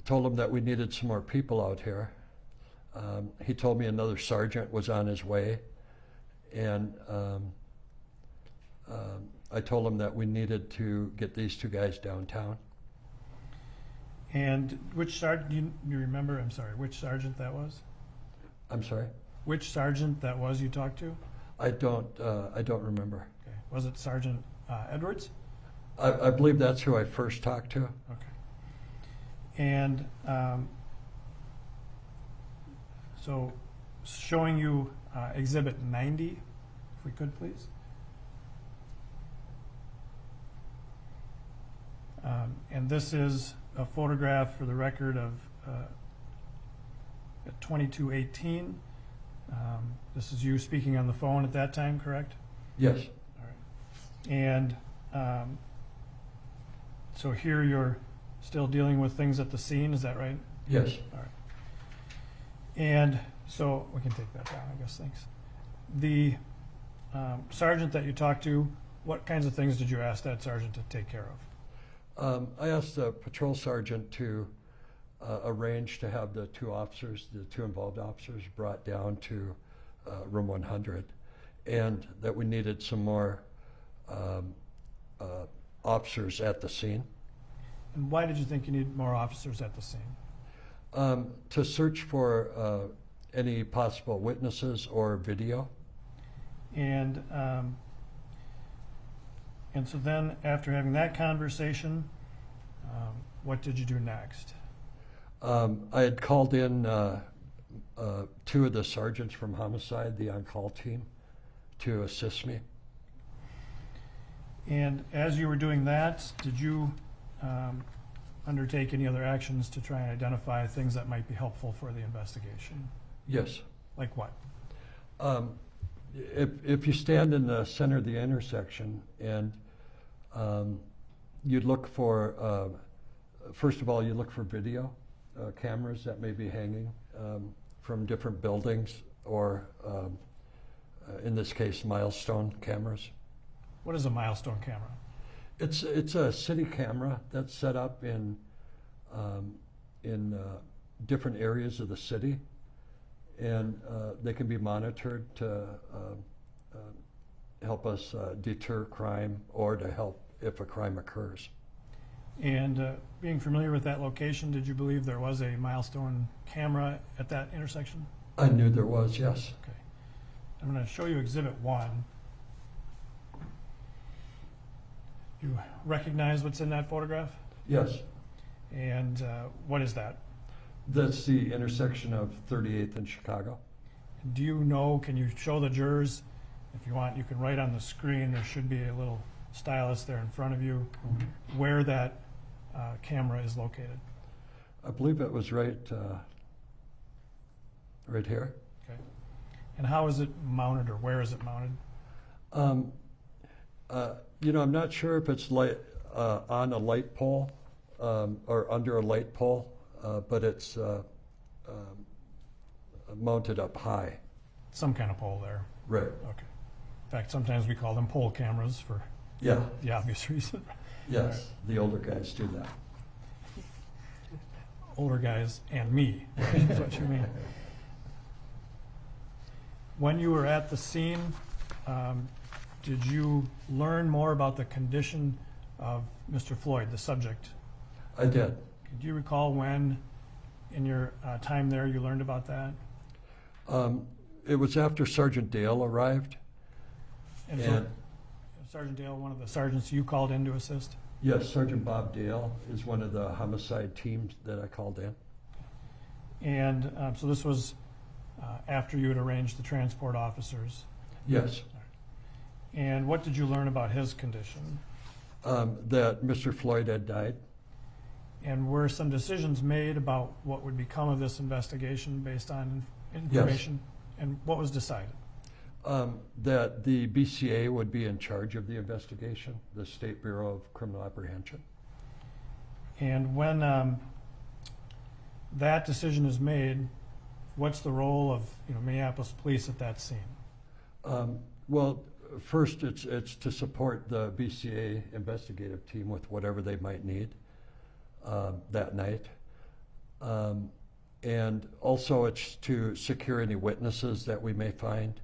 told him that we needed some more people out here. He told me another sergeant was on his way, and I told him that we needed to get these two guys downtown. And which sergeant, you remember, I'm sorry, which sergeant that was? I'm sorry? Which sergeant that was you talked to? I don't remember. Okay. Was it Sergeant Edwards? I believe that's who I first talked to. Okay. And so showing you Exhibit 90, if we could please. And this is a photograph for the record of 2218. This is you speaking on the phone at that time, correct? Yes. All right. And so here you're still dealing with things at the scene, is that right? Yes. All right. And so we can take that down, I guess, thanks. The sergeant that you talked to, what kinds of things did you ask that sergeant to take care of? I asked the patrol sergeant to arrange to have the two involved officers brought down to room 100, and that we needed some more officers at the scene. And why did you think you needed more officers at the scene? To search for any possible witnesses or video. And so then, after having that conversation, what did you do next? I had called in two of the sergeants from homicide, the on-call team, to assist me. And as you were doing that, did you undertake any other actions to try and identify things that might be helpful for the investigation? Yes. Like what? If you stand in the center of the intersection and you'd look for, first of all, you look for video cameras that may be hanging from different buildings, or in this case, milestone cameras. What is a milestone camera? It's a city camera that's set up in different areas of the city, and they can be monitored to help us deter crime or to help if a crime occurs. And being familiar with that location, did you believe there was a milestone camera at that intersection? I knew there was, yes. Okay. I'm going to show you Exhibit 1. You recognize what's in that photograph? Yes. And what is that? That's the intersection of 38th and Chicago. Do you know, can you show the jurors, if you want, you can write on the screen, there should be a little stylus there in front of you, where that camera is located? I believe it was right here. Okay. And how is it mounted, or where is it mounted? You know, I'm not sure if it's on a light pole or under a light pole, but it's mounted up high. Some kind of pole there. Right. Okay. In fact, sometimes we call them pole cameras for Yeah. the obvious reason. Yes, the older guys do that. Older guys and me, is what you mean. When you were at the scene, did you learn more about the condition of Mr. Floyd, the subject? I did. Do you recall when, in your time there, you learned about that? It was after Sergeant Dale arrived. And so, Sergeant Dale, one of the sergeants you called in to assist? Yes, Sergeant Bob Dale is one of the homicide teams that I called in. And so this was after you had arranged the transport officers? Yes. And what did you learn about his condition? That Mr. Floyd had died. And were some decisions made about what would become of this investigation based on information? Yes. And what was decided? That the BCA would be in charge of the investigation, the State Bureau of Criminal Apprehension. And when that decision is made, what's the role of Minneapolis police at that scene? Well, first, it's to support the BCA investigative team with whatever they might need that night. And also it's to secure any witnesses that we may find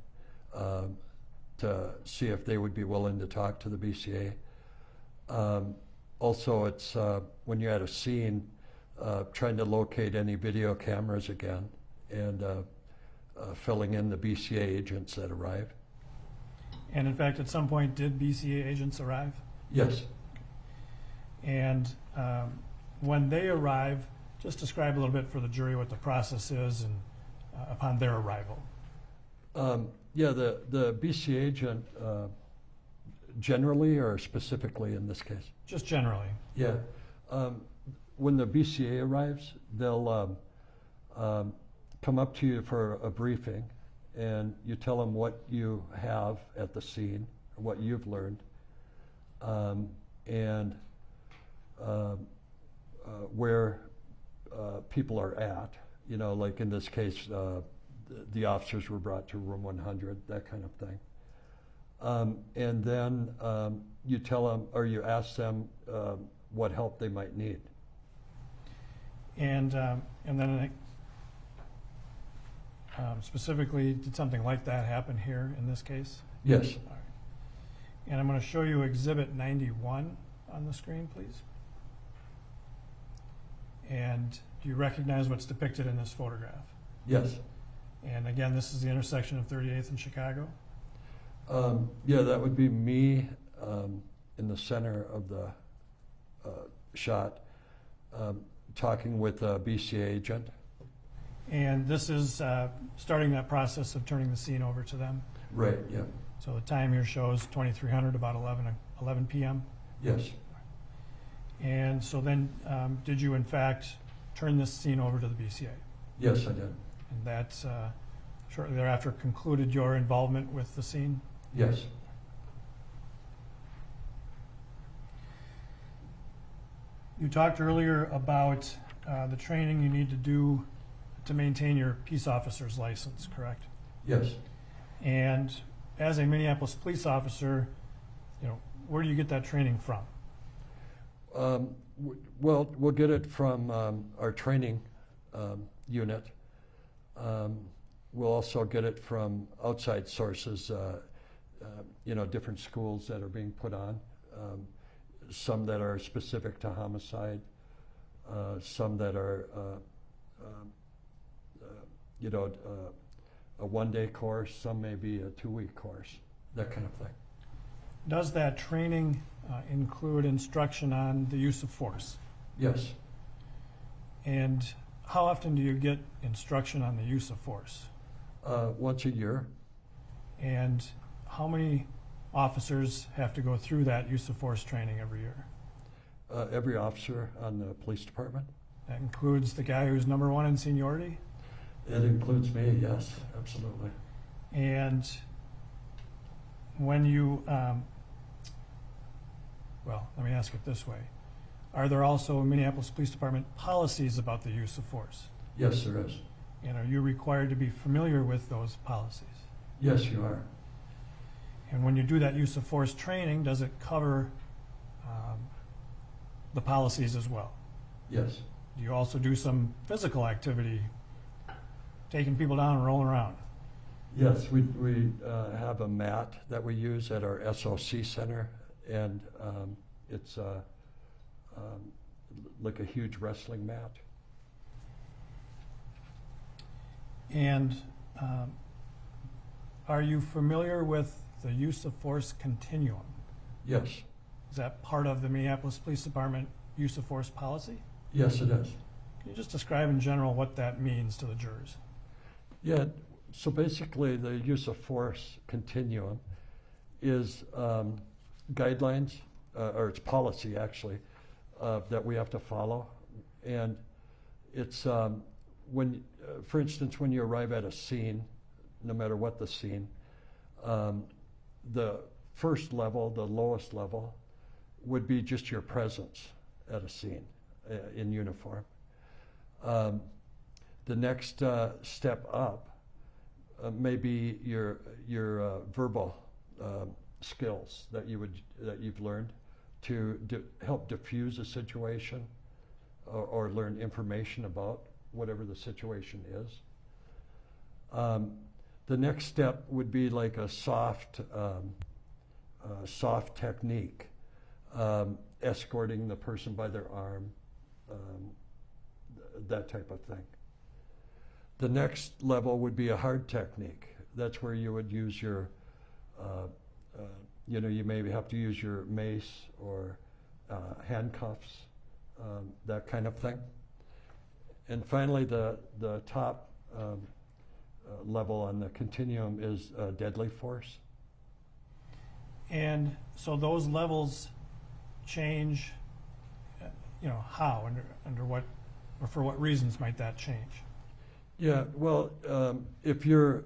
to see if they would be willing to talk to the BCA. Also, it's when you're at a scene, trying to locate any video cameras again and filling in the BCA agents that arrive. And in fact, at some point, did BCA agents arrive? Yes. And when they arrive, just describe a little bit for the jury what the process is and upon their arrival. Yeah, the BCA agent generally or specifically in this case? Just generally. Yeah. When the BCA arrives, they'll come up to you for a briefing, and you tell them what you have at the scene, or what you've learned, and where people are at. You know, like in this case, the officers were brought to room 100, that kind of thing. And then you tell them, or you ask them what help they might need. And then specifically, did something like that happen here in this case? Yes. All right. And I'm going to show you Exhibit 91 on the screen, please. And do you recognize what's depicted in this photograph? Yes. And again, this is the intersection of 38th and Chicago? Yeah, that would be me in the center of the shot, talking with a BCA agent. And this is starting that process of turning the scene over to them? Right, yeah. So the time here shows 2300, about 11 p.m.? Yes. And so then, did you in fact turn this scene over to the BCA? Yes, I did. And that shortly thereafter concluded your involvement with the scene? Yes. You talked earlier about the training you need to do to maintain your peace officer's license, correct? Yes. And as a Minneapolis police officer, you know, where do you get that training from? Well, we'll get it from our training unit. We'll also get it from outside sources, you know, different schools that are being put on, some that are specific to homicide, some that are, you know, a one-day course, some may be a 2-week course, that kind of thing. Does that training include instruction on the use of force? Yes. And how often do you get instruction on the use of force? Once a year. And how many officers have to go through that use of force training every year? Every officer on the police department. That includes the guy who's number one in seniority? It includes me, yes, absolutely. And when you, well, let me ask it this way. Are there also Minneapolis Police Department policies about the use of force? Yes, there is. And are you required to be familiar with those policies? Yes, you are. And when you do that use of force training, does it cover the policies as well? Yes. Do you also do some physical activity, taking people down and rolling around? Yes, we have a mat that we use at our SOC center, and it's like a huge wrestling mat. And are you familiar with the use of force continuum? Yes. Is that part of the Minneapolis Police Department use of force policy? Yes, it is. Can you just describe in general what that means to the jurors? Yeah, so basically the use of force continuum is guidelines, or it's policy actually, that we have to follow. And it's when, for instance, when you arrive at a scene, no matter what the scene, the first level, the lowest level, would be just your presence at a scene in uniform. The next step up may be your verbal skills that you've learned to help diffuse a situation or learn information about whatever the situation is. The next step would be like a soft technique, escorting the person by their arm, that type of thing. The next level would be a hard technique. That's where you would use your, you maybe have to use your mace or handcuffs, that kind of thing. And finally, the top level on the continuum is deadly force. And so those levels change, how, under what, or for what reasons might that change? Yeah, well, if you're,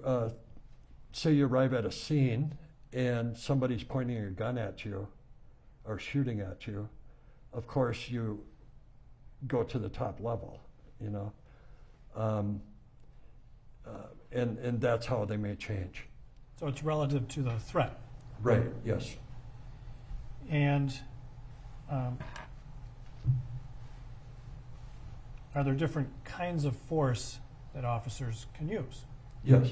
say you arrive at a scene and somebody's pointing a gun at you or shooting at you, of course you go to the top level, and that's how they may change. So it's relative to the threat. Right, yes. And are there different kinds of force that officers can use? Yes.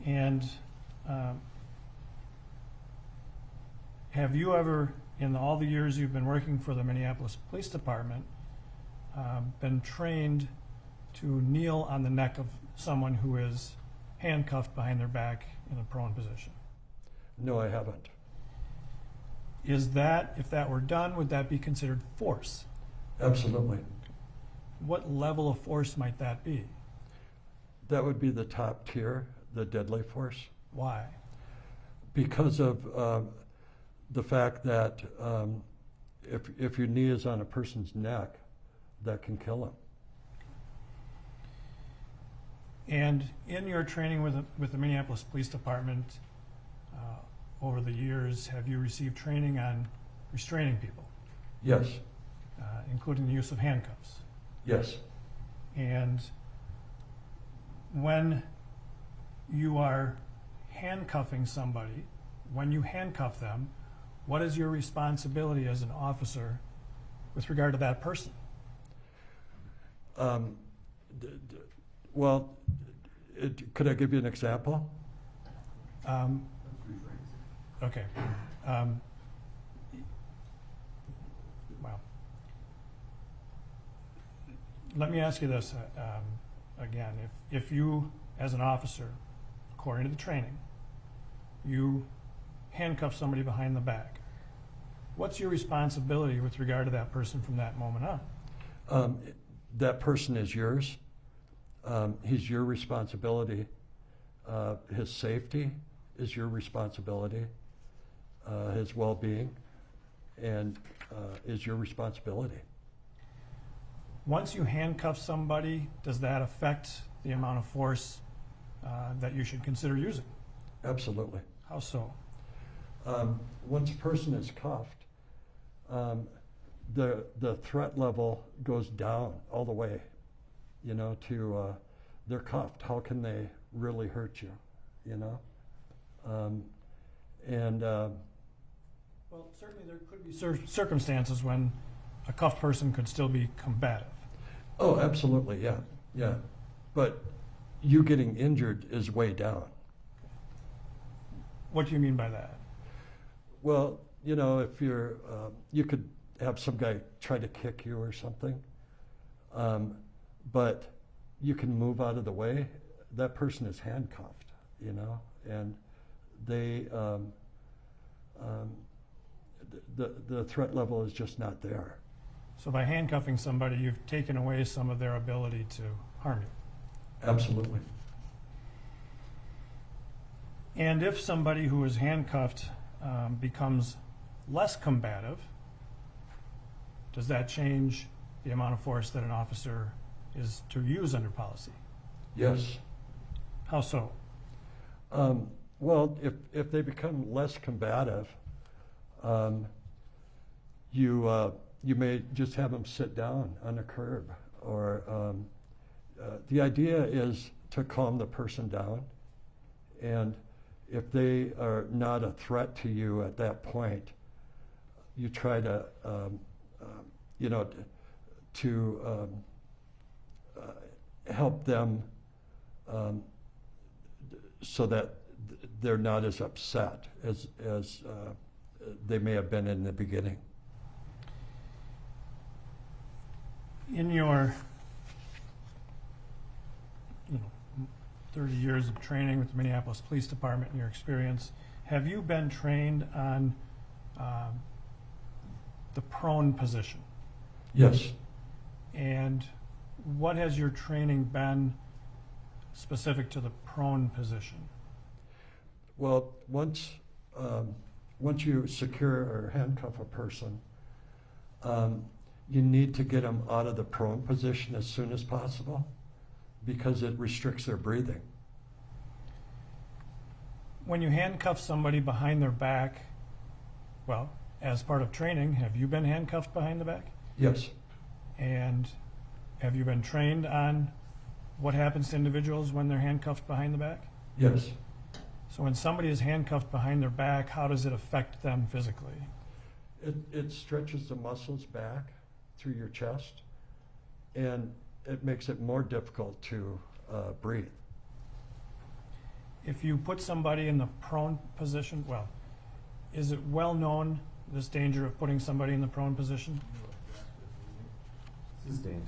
And have you ever, in all the years you've been working for the Minneapolis Police Department, been trained to kneel on the neck of someone who is handcuffed behind their back in a prone position? No, I haven't. Is that, if that were done, would that be considered force? Absolutely. What level of force might that be? That would be the top tier, the deadly force. Why? Because of the fact that if your knee is on a person's neck, that can kill him. And in your training with the Minneapolis Police Department over the years, have you received training on restraining people? Yes. Including the use of handcuffs? Yes. And when you are handcuffing somebody, when you handcuff them, what is your responsibility as an officer with regard to that person? Well, could I give you an example? Okay. Well, let me ask you this again. If you, as an officer, according to the training, you handcuff somebody behind the back, what's your responsibility with regard to that person from that moment on? That person is yours. He's your responsibility. His safety is your responsibility. His well-being is your responsibility. Once you handcuff somebody, does that affect the amount of force that you should consider using? Absolutely. How so? Once a person is cuffed, the threat level goes down all the way, to they're cuffed. How can they really hurt you, Well, certainly there could be circumstances when a cuffed person could still be combative. Oh, absolutely, yeah. But you getting injured is way down. What do you mean by that? Well, if you're, you could have some guy try to kick you or something, but you can move out of the way. That person is handcuffed, and they, the threat level is just not there. So by handcuffing somebody, you've taken away some of their ability to harm you. Absolutely. And if somebody who is handcuffed becomes less combative, does that change the amount of force that an officer is to use under policy? Yes. How so? Well, if they become less combative, you may just have them sit down on a curb, or the idea is to calm the person down, and If they are not a threat to you at that point, you try to, you know, to help them so that they're not as upset as they may have been in the beginning. In your 30 years of training with the Minneapolis Police Department, in your experience, have you been trained on the prone position? Yes. And what has your training been specific to the prone position? Well, once you secure or handcuff a person, you need to get them out of the prone position as soon as possible because it restricts their breathing. When you handcuff somebody behind their back, well, as part of training, have you been handcuffed behind the back? Yes. And have you been trained on what happens to individuals when they're handcuffed behind the back? Yes. So when somebody is handcuffed behind their back, how does it affect them physically? It stretches the muscles back through your chest, and it makes it more difficult to breathe. If you put somebody in the prone position, well, is it well known, this danger of putting somebody in the prone position? Sustained.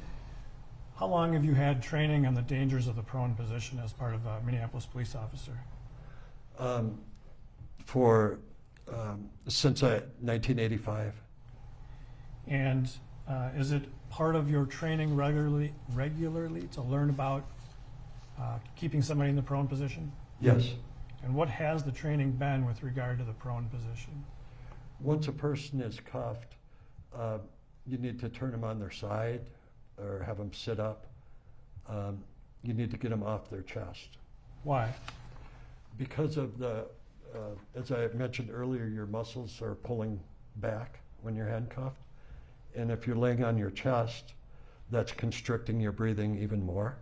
How long have you had training on the dangers of the prone position as part of a Minneapolis police officer? Since 1985. And is it part of your training regularly to learn about keeping somebody in the prone position? Yes. And what has the training been with regard to the prone position? Once a person is cuffed, you need to turn them on their side or have them sit up. You need to get them off their chest. Why? Because of the, as I mentioned earlier, your muscles are pulling back when you're handcuffed. And if you're laying on your chest, that's constricting your breathing even more.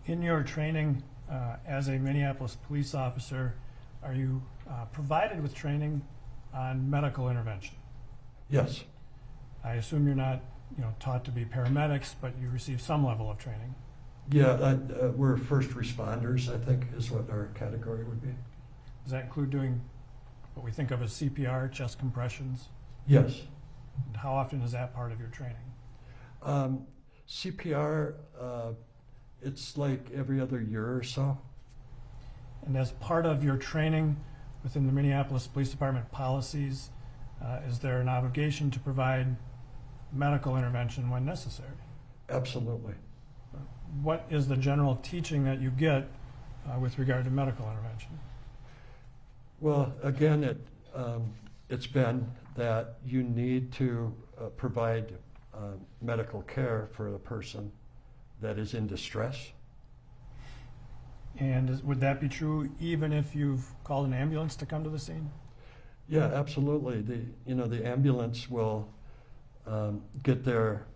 In your training as a Minneapolis police officer, are you provided with training on medical intervention? Yes. I assume you're not, taught to be paramedics, but you receive some level of training. Yeah, we're first responders, I think, is what our category would be. Does that include doing what we think of as CPR, chest compressions? Yes. And how often is that part of your training? CPR, it's like every other year or so. And as part of your training within the Minneapolis Police Department policies, is there an obligation to provide medical intervention when necessary? Absolutely. What is the general teaching that you get with regard to medical intervention? Well, again, it's been that you need to provide medical care for the person that is in distress. And would that be true even if you've called an ambulance to come to the scene? Yeah, absolutely. The ambulance will get there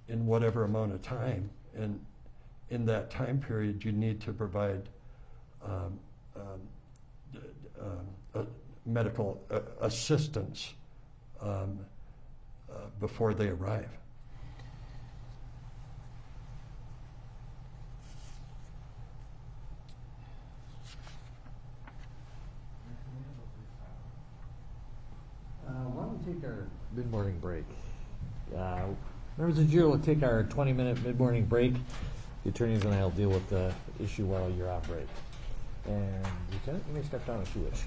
in whatever amount of time, and in that time period, you need to provide medical assistance before they arrive. Why don't we take our mid-morning break? Members of the jury will take our 20-minute mid-morning break. The attorneys and I will deal with the issue while you're on break. And Lieutenant, you may step down if you wish.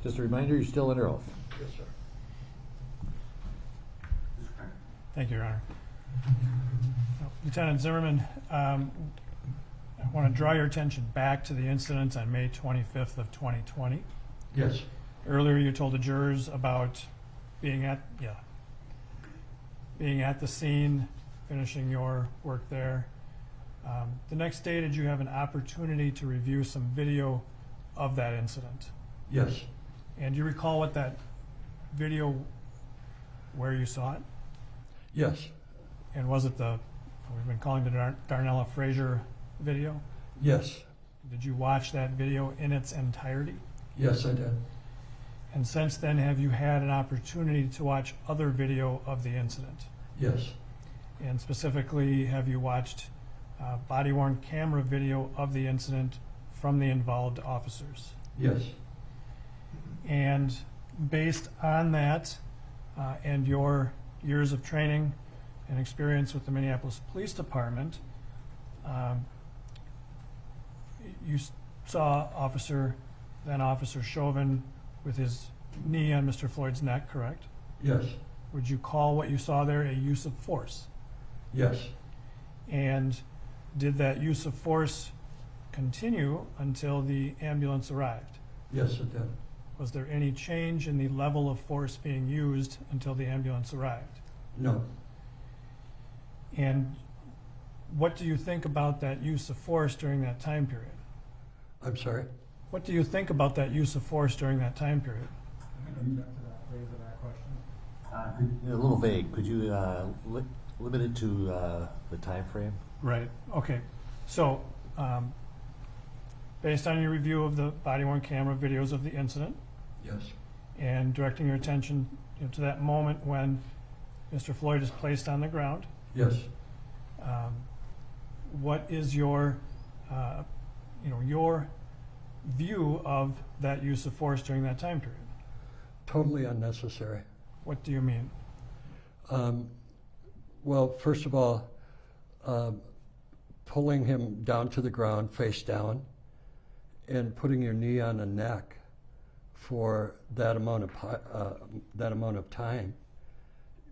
Just a reminder, you're still under oath. Yes, sir. Thank you, Your Honor. Lieutenant Zimmerman, I want to draw your attention back to the incident on May 25th of 2020. Yes. Earlier, you told the jurors about being at the scene, finishing your work there. The next day, did you have an opportunity to review some video of that incident? Yes. And do you recall what that video, where you saw it? Yes. And was it we've been calling the Darnella Frazier video? Yes. Did you watch that video in its entirety? Yes, I did. And since then, have you had an opportunity to watch other video of the incident? Yes. And specifically, have you watched body-worn camera video of the incident from the involved officers? Yes. And based on that and your years of training and experience with the Minneapolis Police Department, you saw then Officer Chauvin with his knee on Mr. Floyd's neck, correct? Yes. Would you call what you saw there a use of force? Yes. And did that use of force continue until the ambulance arrived? Yes, it did. Was there any change in the level of force being used until the ambulance arrived? No. And what do you think about that use of force during that time period? I'm sorry? What do you think about that use of force during that time period? You're a little vague. Could you limit it to the time frame? Right. Okay. So, based on your review of the body-worn camera videos of the incident, Yes. and directing your attention to that moment when Mr. Floyd is placed on the ground, Yes. what is your view of that use of force during that time period? Totally unnecessary. What do you mean? Well, first of all, pulling him down to the ground, face down, and putting your knee on the neck for that amount of time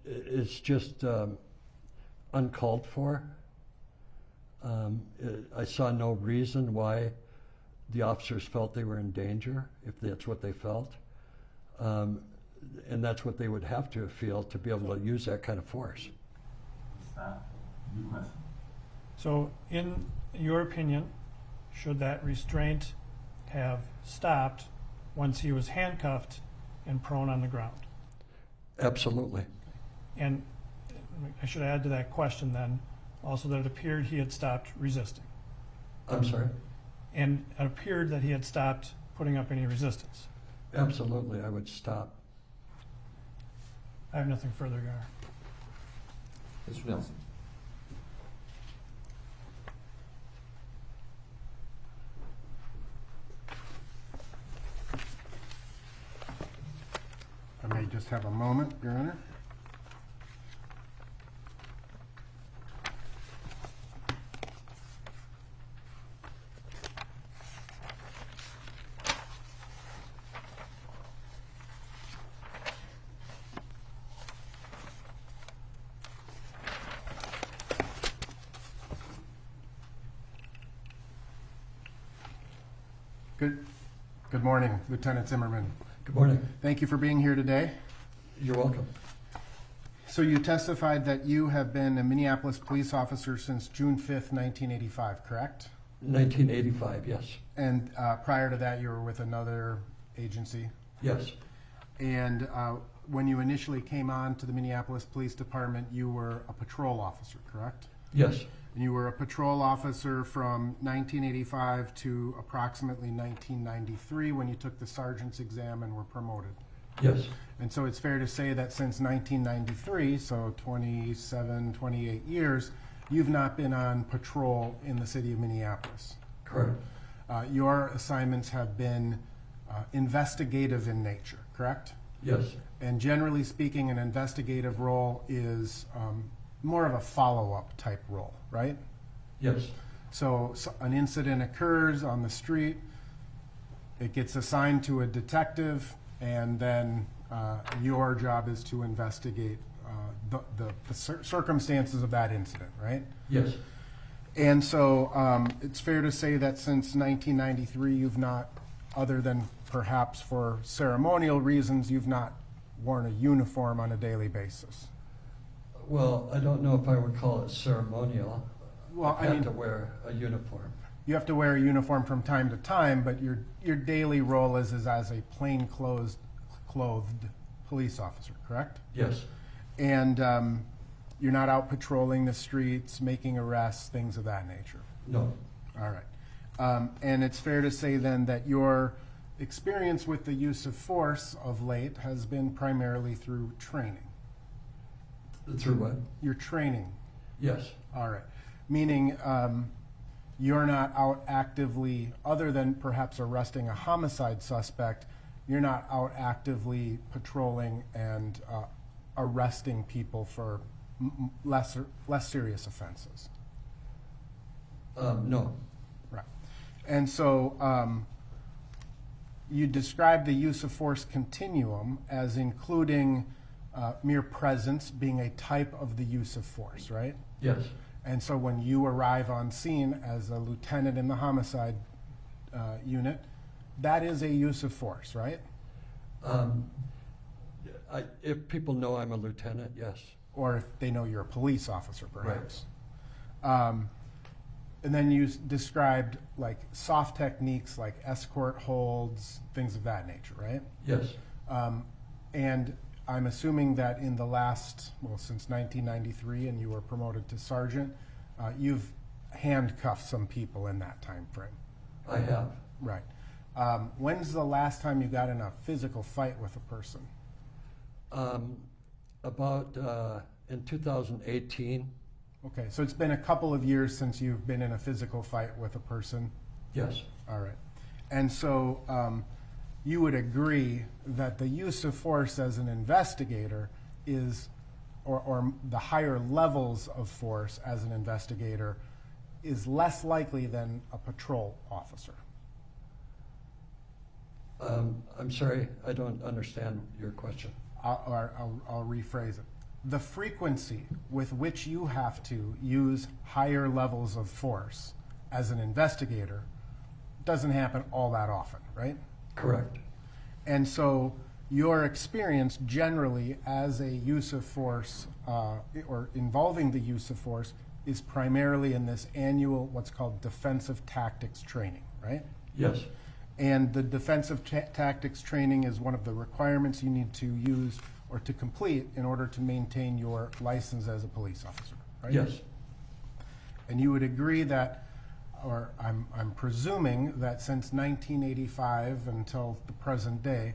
is just uncalled for. I saw no reason why the officers felt they were in danger, if that's what they felt. And that's what they would have to feel to be able to use that kind of force. So, in your opinion, should that restraint have stopped once he was handcuffed and prone on the ground? Absolutely. And I should add to that question then also that it appeared he had stopped resisting. I'm sorry? And it appeared that he had stopped putting up any resistance. Absolutely, I would stop. I have nothing further, Your Honor. Mr. Nelson. I may just have a moment, Your Honor. Good morning, Lieutenant Zimmerman. Good morning. Thank you for being here today. You're welcome. So you testified that you have been a Minneapolis police officer since June 5th, 1985, correct? 1985, yes. And prior to that, you were with another agency? Yes. And when you initially came on to the Minneapolis Police Department, you were a patrol officer, correct? Yes. And you were a patrol officer from 1985 to approximately 1993 when you took the sergeant's exam and were promoted. Yes. And so it's fair to say that since 1993, so 27, 28 years, you've not been on patrol in the city of Minneapolis. Correct. Your assignments have been investigative in nature, correct? Yes. And generally speaking, an investigative role is more of a follow-up type role, right? Yes. So an incident occurs on the street, it gets assigned to a detective, and then your job is to investigate the circumstances of that incident, right? Yes. And so it's fair to say that since 1993, you've not, other than perhaps for ceremonial reasons, you've not worn a uniform on a daily basis. Well, I don't know if I would call it ceremonial. Well, I had to wear a uniform. You have to wear a uniform from time to time, but your daily role is as a clothed police officer, correct? Yes. And you're not out patrolling the streets, making arrests, things of that nature. No. All right. And it's fair to say then that your experience with the use of force of late has been primarily through training. Through what? Your training. Yes. All right. Meaning you're not out actively, other than perhaps arresting a homicide suspect, you're not out actively patrolling and arresting people for less serious offenses. No. Right. And so you describe the use of force continuum as including mere presence being a type of the use of force, right? Yes. And so when you arrive on scene as a lieutenant in the homicide unit, that is a use of force, right? If people know I'm a lieutenant, yes. Or if they know you're a police officer, perhaps. Right. And then you described like soft techniques like escort holds, things of that nature, right? Yes. And I'm assuming that in the last, since 1993, and you were promoted to sergeant, you've handcuffed some people in that time frame. I have. Right. When's the last time you got in a physical fight with a person? About in 2018. Okay, so it's been a couple of years since you've been in a physical fight with a person? Yes. All right. And so you would agree that the use of force as an investigator is, or the higher levels of force as an investigator, is less likely than a patrol officer? I'm sorry, I don't understand your question. I'll rephrase it. The frequency with which you have to use higher levels of force as an investigator doesn't happen all that often, right? Correct. And so your experience generally as a use of force or involving the use of force is primarily in this annual what's called defensive tactics training, right? Yes. And the defensive tactics training is one of the requirements you need to use or to complete in order to maintain your license as a police officer, right? Yes. And you would agree that, or I'm presuming that since 1985 until the present day,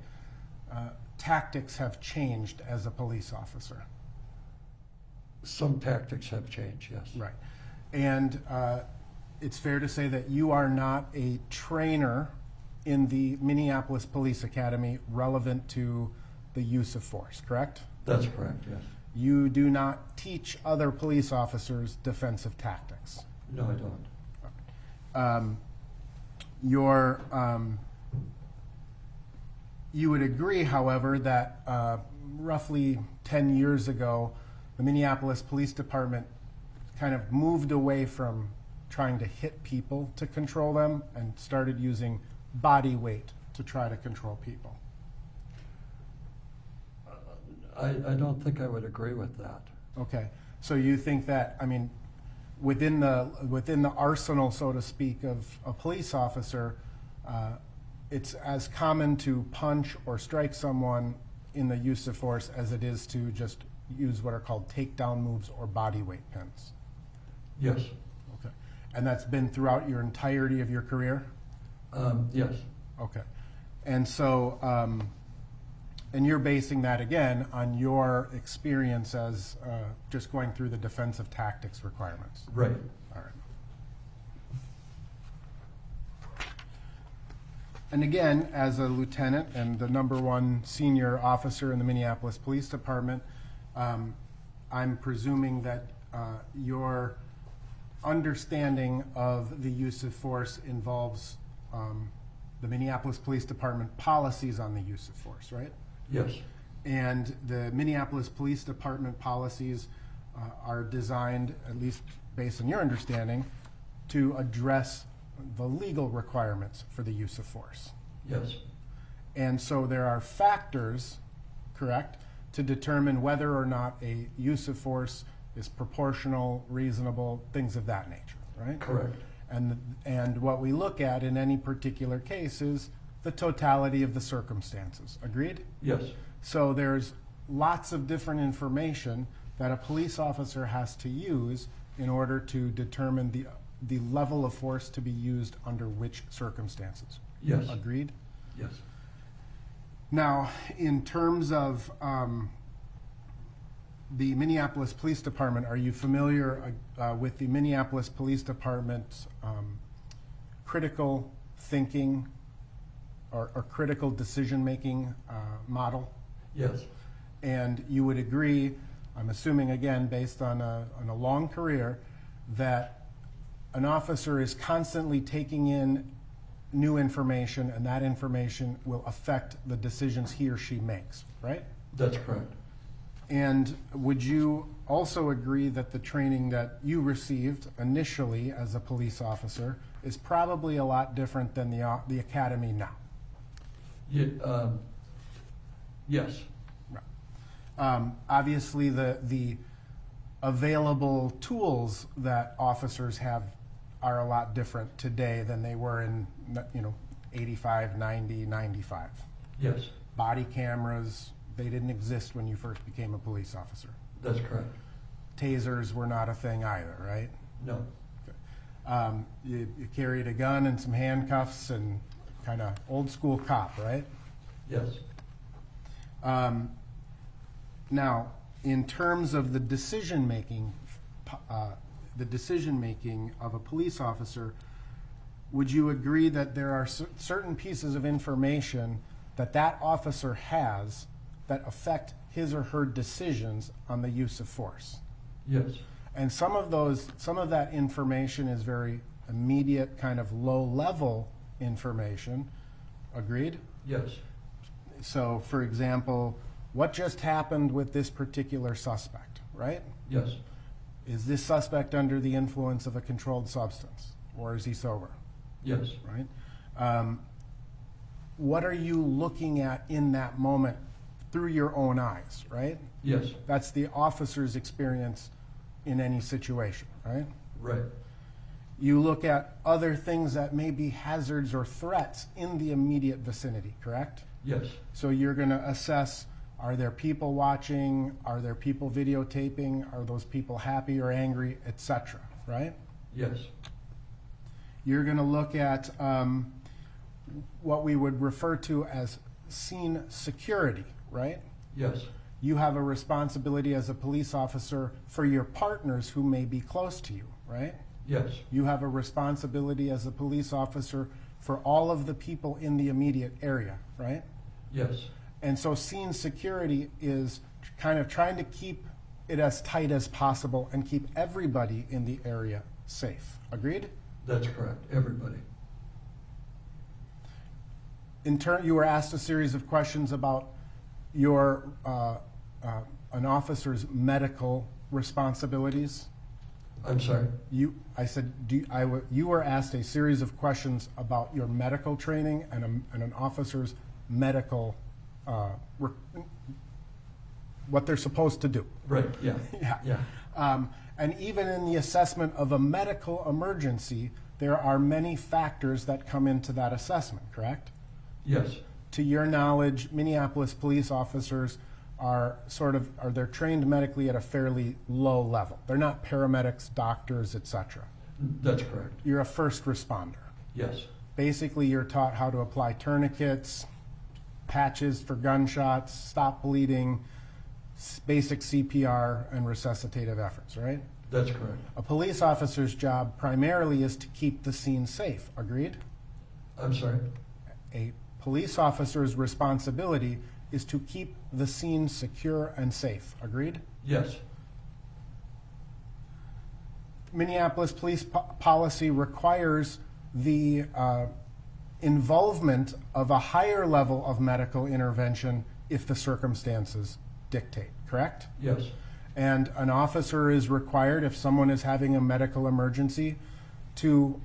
tactics have changed as a police officer. Some tactics have changed, yes. Right. And it's fair to say that you are not a trainer in the Minneapolis Police Academy relevant to the use of force, correct? That's correct, yes. You do not teach other police officers defensive tactics. No, I don't. You would agree, however, that roughly 10 years ago, the Minneapolis Police Department kind of moved away from trying to hit people to control them and started using body weight to try to control people. I don't think I would agree with that. Okay, so you think that, I mean, within the arsenal, so to speak, of a police officer, it's as common to punch or strike someone in the use of force as it is to just use what are called takedown moves or body weight pins? Yes. Okay, and that's been throughout your entirety of your career? Yes. Okay, and so, and you're basing that again on your experience as just going through the defensive tactics requirements. Right. All right. And again, as a lieutenant and the #1 senior officer in the Minneapolis Police Department, I'm presuming that your understanding of the use of force involves the Minneapolis Police Department policies on the use of force, right? Yes. And the Minneapolis Police Department policies are designed, at least based on your understanding, to address the legal requirements for the use of force. Yes. And so there are factors, correct, to determine whether or not a use of force is proportional, reasonable, things of that nature, right? Correct. And what we look at in any particular case is the totality of the circumstances. Agreed? Yes. So there's lots of different information that a police officer has to use in order to determine the level of force to be used under which circumstances. Yes. Agreed? Yes. Now, in terms of the Minneapolis Police Department, are you familiar with the Minneapolis Police Department's critical thinking or critical decision-making model? Yes. And you would agree, I'm assuming again, based on a long career, that an officer is constantly taking in new information, and that information will affect the decisions he or she makes, right? That's correct. And would you also agree that the training that you received initially as a police officer is probably a lot different than the academy now? Yes. Obviously, the available tools that officers have are a lot different today than they were in 85, 90, 95. Yes. Body cameras, they didn't exist when you first became a police officer. That's correct. Tasers were not a thing either, right? No. You carried a gun and some handcuffs and kind of old school cop, right? Yes. Now, in terms of the decision making of a police officer, would you agree that there are certain pieces of information that officer has that affect his or her decisions on the use of force? Yes. And some of that information is very immediate, kind of low-level information. Agreed? Yes. So, for example, what just happened with this particular suspect, right? Yes. Is this suspect under the influence of a controlled substance, or is he sober? Yes. Right? What are you looking at in that moment through your own eyes, right? Yes. That's the officer's experience in any situation, right? Right. You look at other things that may be hazards or threats in the immediate vicinity, correct? Yes. So you're going to assess, are there people watching? Are there people videotaping? Are those people happy or angry, etc., right? Yes. You're going to look at what we would refer to as scene security, right? Yes. You have a responsibility as a police officer for your partners who may be close to you, right? Yes. You have a responsibility as a police officer for all of the people in the immediate area, right? Yes. And so scene security is kind of trying to keep it as tight as possible and keep everybody in the area safe. Agreed? That's correct. Everybody. In turn, you were asked a series of questions about your an officer's medical responsibilities. I'm sorry? I said, you were asked a series of questions about your medical training and an officer's medical, what they're supposed to do. Right, yeah. Yeah. Yeah. And even in the assessment of a medical emergency, there are many factors that come into that assessment, correct? Yes. To your knowledge, Minneapolis police officers they're trained medically at a fairly low level. They're not paramedics, doctors, etc. That's correct. You're a first responder. Yes. Basically, you're taught how to apply tourniquets, patches for gunshots, stop bleeding, basic CPR, and resuscitative efforts, right? That's correct. A police officer's job primarily is to keep the scene safe. Agreed? I'm sorry? A police officer's responsibility is to keep the scene secure and safe. Agreed? Yes. Minneapolis police policy requires the involvement of a higher level of medical intervention if the circumstances dictate, correct? Yes. And an officer is required, if someone is having a medical emergency, to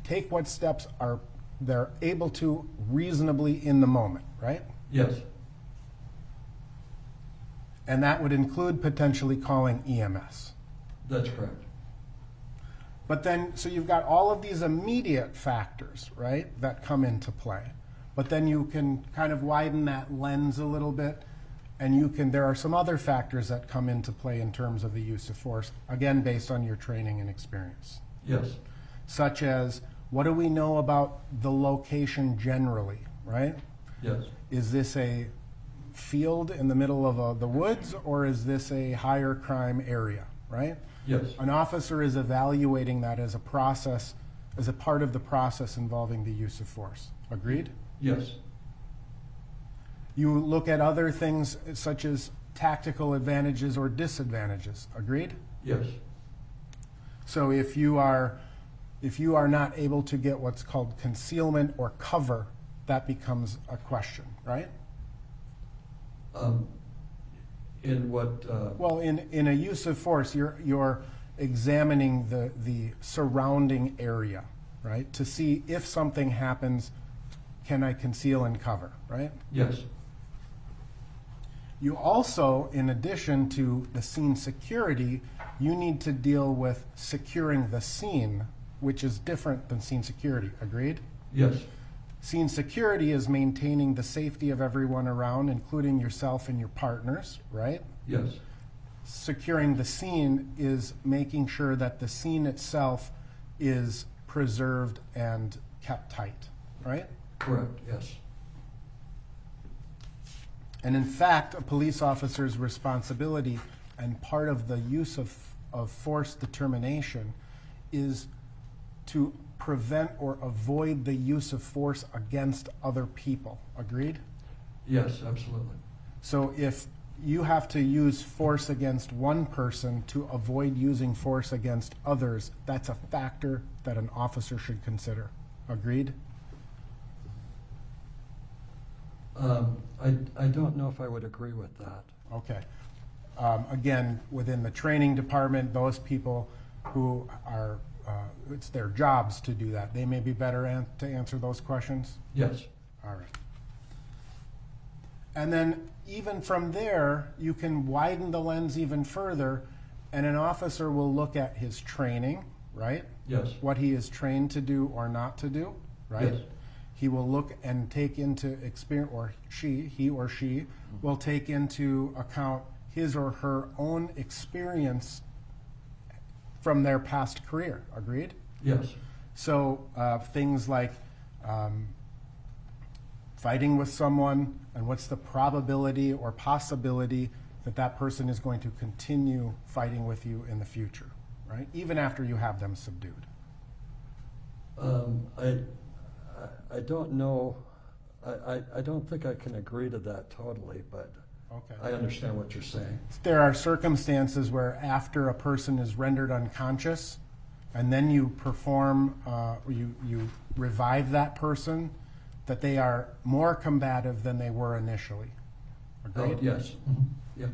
take what steps are they're able to reasonably in the moment, right? Yes. And that would include potentially calling EMS. That's correct. But then, so you've got all of these immediate factors, right, that come into play. But then you can kind of widen that lens a little bit, and there are some other factors that come into play in terms of the use of force, again, based on your training and experience. Yes. Such as, what do we know about the location generally, right? Yes. Is this a field in the middle of the woods, or is this a higher crime area, right? Yes. An officer is evaluating that as a process, as a part of the process involving the use of force. Agreed? Yes. You look at other things such as tactical advantages or disadvantages. Agreed? Yes. So if you are not able to get what's called concealment or cover, that becomes a question, right? In what? Well, in a use of force, you're examining the surrounding area, right? To see if something happens, can I conceal and cover, right? Yes. You also, in addition to the scene security, you need to deal with securing the scene, which is different than scene security. Agreed? Yes. Scene security is maintaining the safety of everyone around, including yourself and your partners, right? Yes. Securing the scene is making sure that the scene itself is preserved and kept tight, right? Correct. Yes. And in fact, a police officer's responsibility and part of the use of force determination is to prevent or avoid the use of force against other people. Agreed? Yes, absolutely. So if you have to use force against one person to avoid using force against others, that's a factor that an officer should consider. Agreed? I don't know if I would agree with that. Okay. Again, within the training department, those people who are, it's their jobs to do that. They may be better to answer those questions? Yes. All right. And then even from there, you can widen the lens even further, and an officer will look at his training, right? Yes. What he is trained to do or not to do, right? Yes. He will look and take into experience, or he or she will take into account his or her own experience from their past career. Agreed? Yes. So things like fighting with someone, and what's the probability or possibility that that person is going to continue fighting with you in the future, right? Even after you have them subdued. I don't know. I don't think I can agree to that totally, but Okay. I understand what you're saying. There are circumstances where after a person is rendered unconscious, and then you perform, you revive that person, that they are more combative than they were initially. Agreed? Oh, yes. Yeah.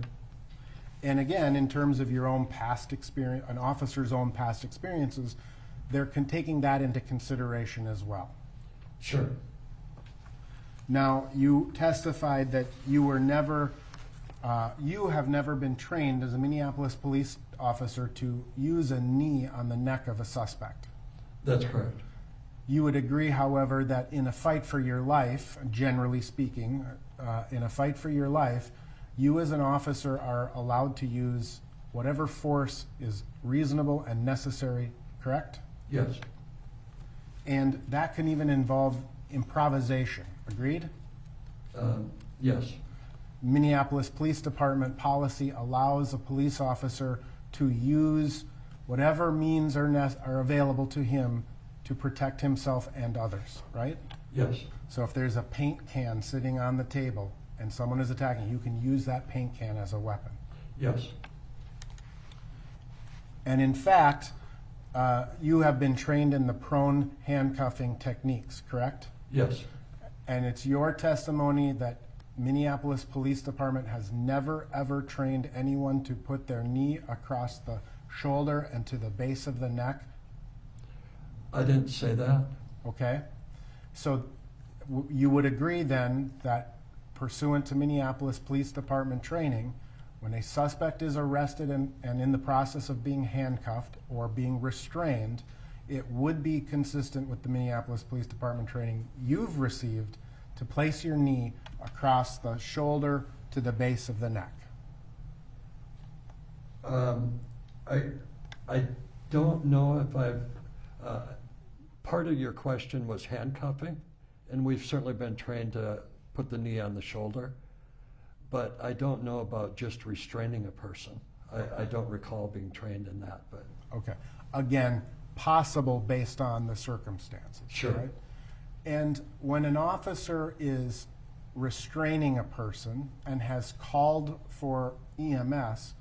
And again, in terms of your own past experience, an officer's own past experiences, they're taking that into consideration as well. Sure. Now, you testified that you were never, you have never been trained as a Minneapolis police officer to use a knee on the neck of a suspect. That's correct. You would agree, however, that in a fight for your life, generally speaking, in a fight for your life, you as an officer are allowed to use whatever force is reasonable and necessary, correct? Yes. And that can even involve improvisation. Agreed? Yes. Minneapolis Police Department policy allows a police officer to use whatever means are available to him to protect himself and others, right? Yes. So if there's a paint can sitting on the table and someone is attacking, you can use that paint can as a weapon. Yes. And in fact, you have been trained in the prone handcuffing techniques, correct? Yes, And it's your testimony that Minneapolis Police Department has never, ever trained anyone to put their knee across the shoulder and to the base of the neck, I didn't say that. okay? So you would agree then that pursuant to Minneapolis Police Department training, when a suspect is arrested and in the process of being handcuffed or being restrained, it would be consistent with the Minneapolis Police Department training you've received to place your knee across the shoulder to the base of the neck. I don't know if I've, part of your question was handcuffing, and we've certainly been trained to put the knee on the shoulder, but I don't know about just restraining a person. I don't recall being trained in that, but. Okay. Again, possible based on the circumstances. Sure. Right? And when an officer is restraining a person and has called for EMS,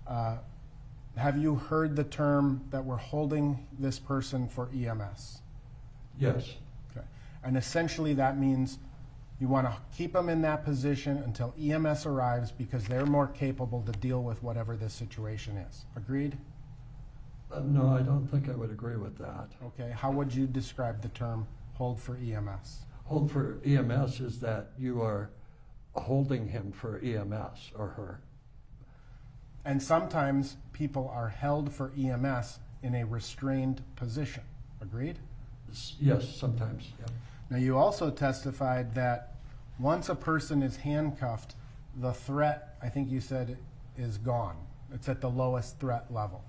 have you heard the term that we're holding this person for EMS? Yes, Okay. And essentially that means you want to keep them in that position until EMS arrives because they're more capable to deal with whatever this situation is. Agreed? no, I don't think I would agree with that. Okay. How would you describe the term hold for EMS? Hold for EMS is that you are holding him for EMS or her. And sometimes people are held for EMS in a restrained position. Agreed? Yes, sometimes, yeah. Now, you also testified that once a person is handcuffed, the threat, I think you said, is gone. It's at the lowest threat level,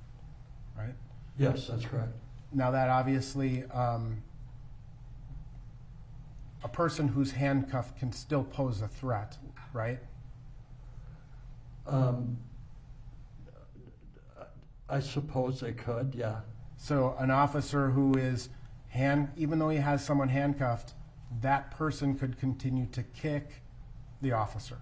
right? Yes, that's correct. Now, that obviously, a person who's handcuffed can still pose a threat, right? I suppose they could, yeah. So an officer who is even though he has someone handcuffed, that person could continue to kick the officer.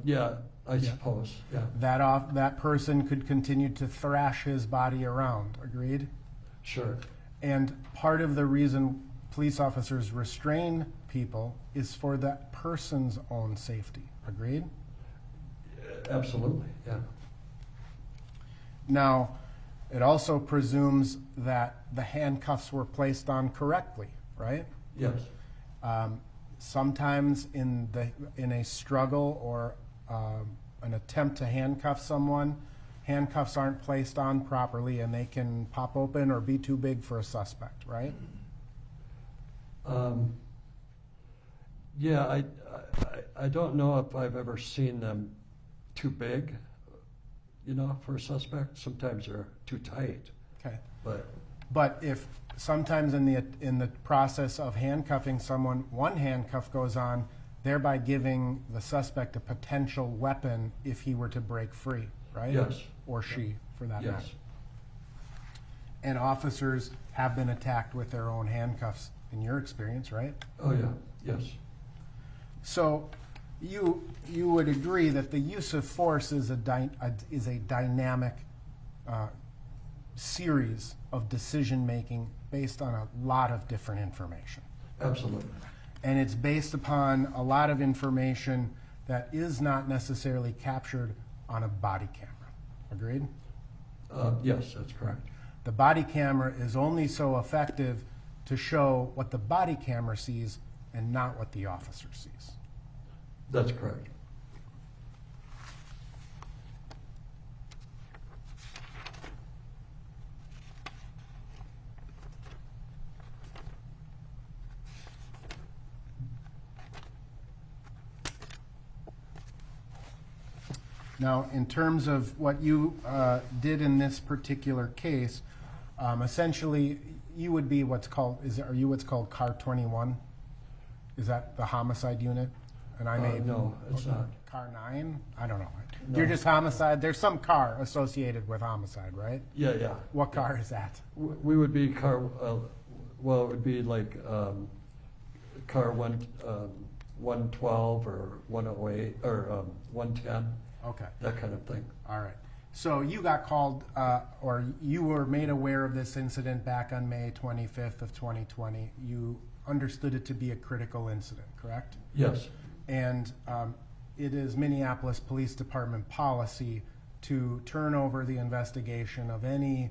Yeah, I suppose, yeah. That person could continue to thrash his body around. Agreed? Sure. And part of the reason police officers restrain people is for that person's own safety. Agreed? Absolutely, yeah. Now, it also presumes that the handcuffs were placed on correctly, right? Yes. Sometimes in a struggle or an attempt to handcuff someone, handcuffs aren't placed on properly and they can pop open or be too big for a suspect, right? Yeah, I don't know if I've ever seen them too big, you know, for a suspect. Sometimes they're too tight. Okay. But if sometimes in the process of handcuffing someone, one handcuff goes on, thereby giving the suspect a potential weapon if he were to break free, right? Yes. Or she, for that matter. yes, And officers have been attacked with their own handcuffs, in your experience, right? oh yeah, yes, So you would agree that the use of force is a dynamic series of decision-making based on a lot of different information. absolutely. And it's based upon a lot of information that is not necessarily captured on a body camera. Agreed? Yes, that's correct. The body camera is only so effective to show what the body camera sees and not what the officer sees. That's correct. Now, in terms of what you did in this particular case, essentially, you would be are you what's called Car 21? Is that the homicide unit? And I may No, it's not. Car 9? I don't know. No. You're just homicide. There's some car associated with homicide, right? Yeah, yeah. What car is that? We would be car, well, it would be like car 112 or 108 or 110, Okay. that kind of thing. All right. So you got called, or you were made aware of this incident back on May 25th of 2020. You understood it to be a critical incident, correct? Yes. And it is Minneapolis Police Department policy to turn over the investigation of any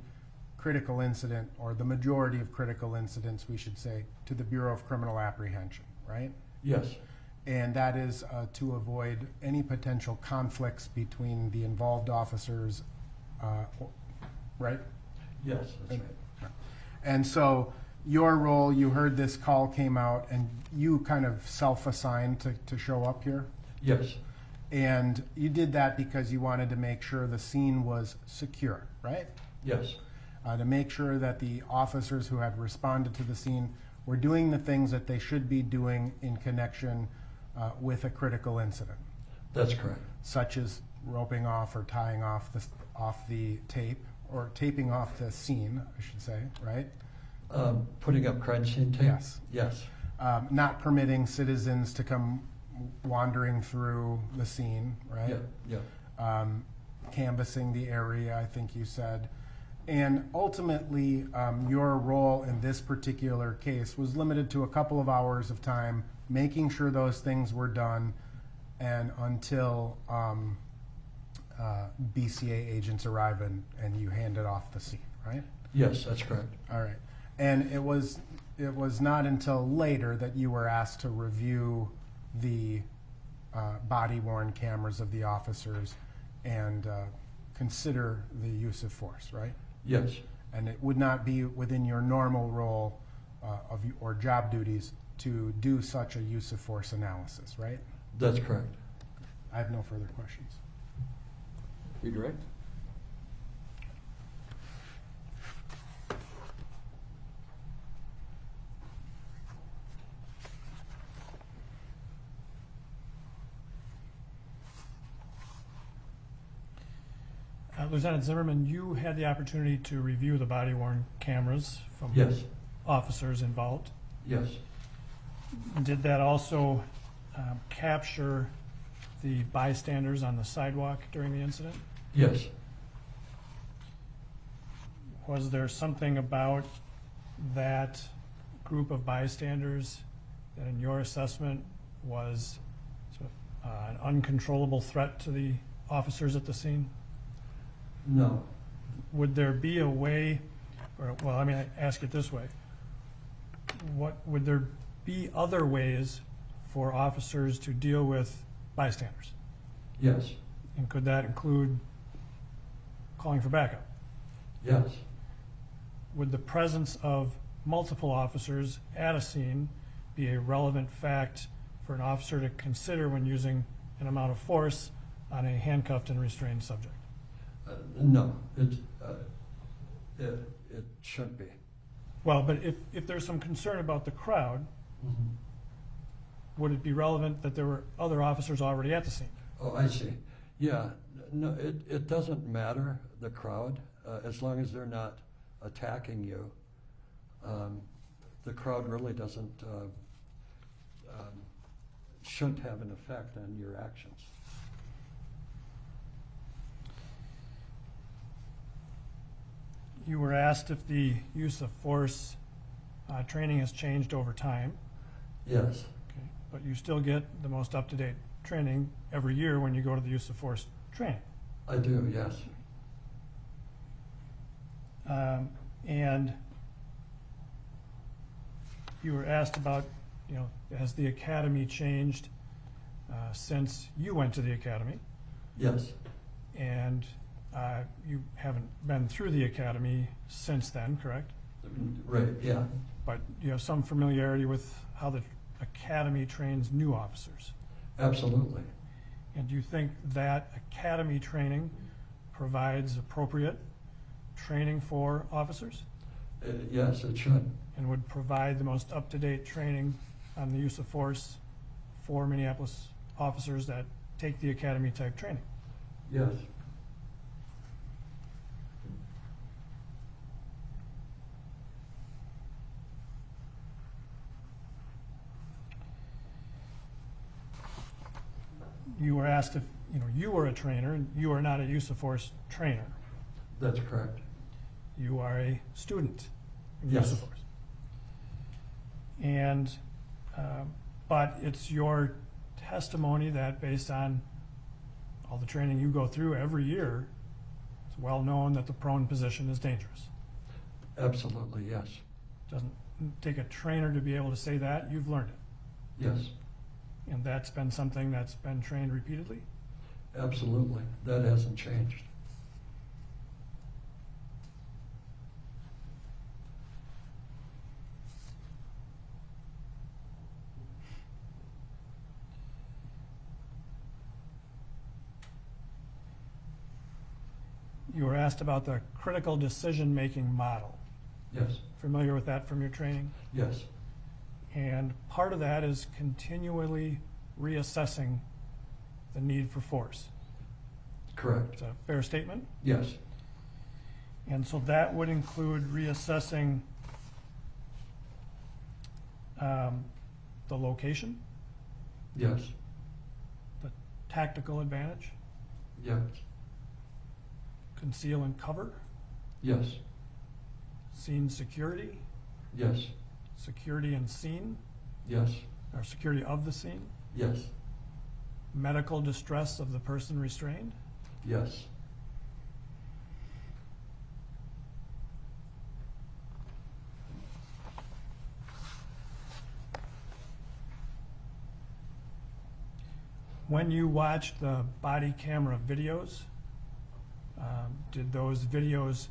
critical incident, or the majority of critical incidents, we should say, to the Bureau of Criminal Apprehension, right? Yes. And that is to avoid any potential conflicts between the involved officers, right? Yes, that's right. And so your role, you heard this call came out, and you kind of self-assigned to show up here? Yes. And you did that because you wanted to make sure the scene was secure, right? Yes. To make sure that the officers who had responded to the scene were doing the things that they should be doing in connection with a critical incident. That's correct. Such as roping off or tying off the tape, or taping off the scene, I should say, right? Putting up crime scene tape? Yes. Yes. Not permitting citizens to come wandering through the scene, right? Yeah. Canvassing the area, I think you said. And ultimately, your role in this particular case was limited to a couple of hours of time, making sure those things were done, and until BCA agents arrive and you handed off the scene, right? Yes, that's correct. All right. And it was not until later that you were asked to review the body-worn cameras of the officers and consider the use of force, right? Yes. And it would not be within your normal role or job duties to do such a use of force analysis, right? That's correct. I have no further questions. Redirect? Lieutenant Zimmerman, you had the opportunity to review the body-worn cameras from Yes. officers involved. Yes. Did that also capture the bystanders on the sidewalk during the incident? Yes. Was there something about that group of bystanders that in your assessment was sort of, an uncontrollable threat to the officers at the scene? No. Would there be a way, or, well, I mean, I ask it this way. Would there be other ways for officers to deal with bystanders? Yes. And could that include calling for backup? Yes. Would the presence of multiple officers at a scene be a relevant fact for an officer to consider when using an amount of force on a handcuffed and restrained subject? No, it shouldn't be. Well, but if there's some concern about the crowd, would it be relevant that there were other officers already at the scene? Oh, I see. Yeah, no, it doesn't matter, the crowd, as long as they're not attacking you. The crowd really shouldn't have an effect on your actions. You were asked if the use of force training has changed over time. Yes. Okay. But you still get the most up-to-date training every year when you go to the use of force training. I do, yes. And you were asked about, has the academy changed since you went to the academy? Yes. And you haven't been through the academy since then, correct? Right, yeah. But you have some familiarity with how the academy trains new officers. Absolutely. And do you think that academy training provides appropriate training for officers? Yes, it should. And would provide the most up-to-date training on the use of force for Minneapolis officers that take the academy type training? Yes. You were asked if you are a trainer, and you are not a use of force trainer. That's correct. You are a student of Yes. use of force. And, but it's your testimony that based on all the training you go through every year, it's well known that the prone position is dangerous. Absolutely, yes. Doesn't take a trainer to be able to say that. You've learned it. Yes, And that's been something that's been trained repeatedly. absolutely. That hasn't changed. You were asked about the critical decision-making model. Yes, Familiar with that from your training? yes, And part of that is continually reassessing the need for force. correct. It's a fair statement? Yes, And so that would include reassessing the location, yes, the tactical advantage, yes, conceal and cover, yes, scene security, yes, security and scene, yes, or security of the scene, yes, medical distress of the person restrained, yes, When you watched the body camera videos, did those videos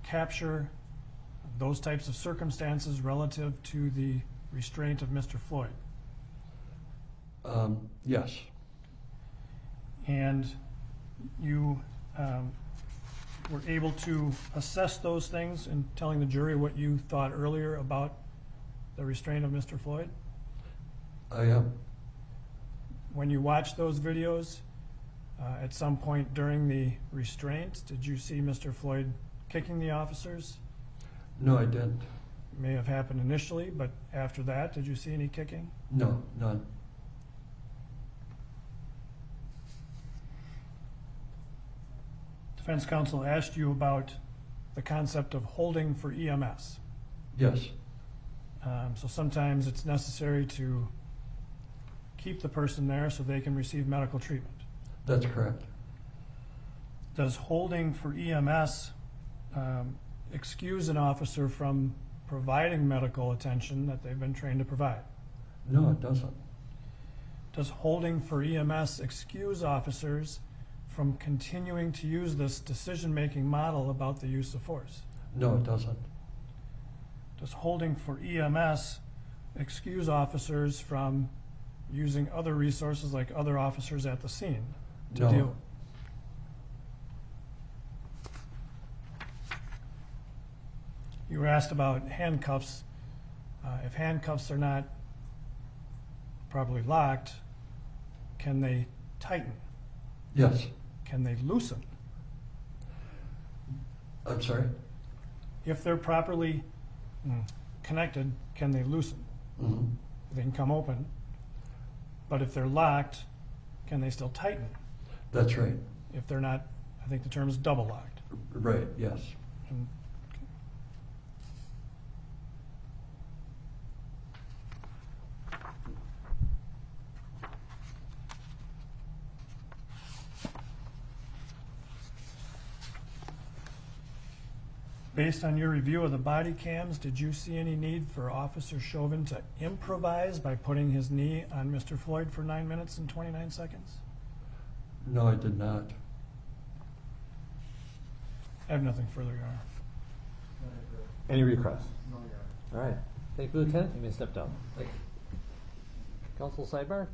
capture those types of circumstances relative to the restraint of Mr. Floyd? yes, And you were able to assess those things in telling the jury what you thought earlier about the restraint of Mr. Floyd? I am. When you watched those videos, at some point during the restraint, did you see Mr. Floyd kicking the officers? No, I didn't. It may have happened initially, but after that, did you see any kicking? No, none. Defense counsel asked you about the concept of holding for EMS. Yes, So sometimes it's necessary to keep the person there so they can receive medical treatment. that's correct. Does holding for EMS excuse an officer from providing medical attention that they've been trained to provide? No, it doesn't. Does holding for EMS excuse officers from continuing to use this decision-making model about the use of force? No, it doesn't. Does holding for EMS excuse officers from using other resources like other officers at the scene to No. deal? You were asked about handcuffs. If handcuffs are not properly locked, can they tighten? Yes. Can they loosen? I'm sorry? If they're properly connected, can they loosen? Mm-hmm. They can come open. But if they're locked, can they still tighten? That's right. If they're not, I think the term is double locked. Right, yes. And based on your review of the body cams, did you see any need for Officer Chauvin to improvise by putting his knee on Mr. Floyd for 9 minutes and 29 seconds? No, I did not. I have nothing further, Your Honor. Any requests? All right. Thank you, Lieutenant. You may step down. Counsel sidebar?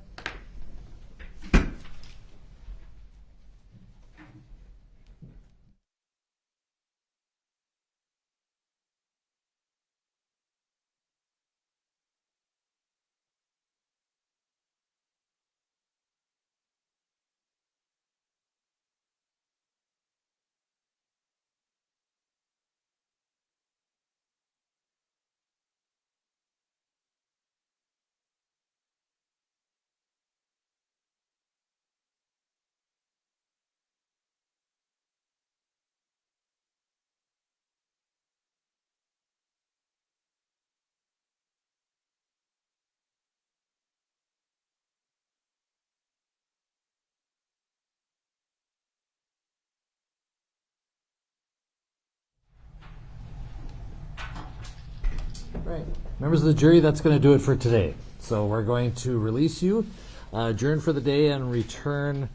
Right. Members of the jury, that's going to do it for today. So we're going to release you, adjourn for the day, and return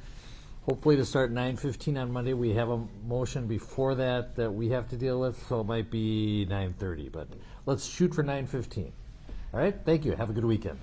hopefully to start 9:15 on Monday. We have a motion before that we have to deal with, so it might be 9:30. But let's shoot for 9:15. All right? Thank you. Have a good weekend.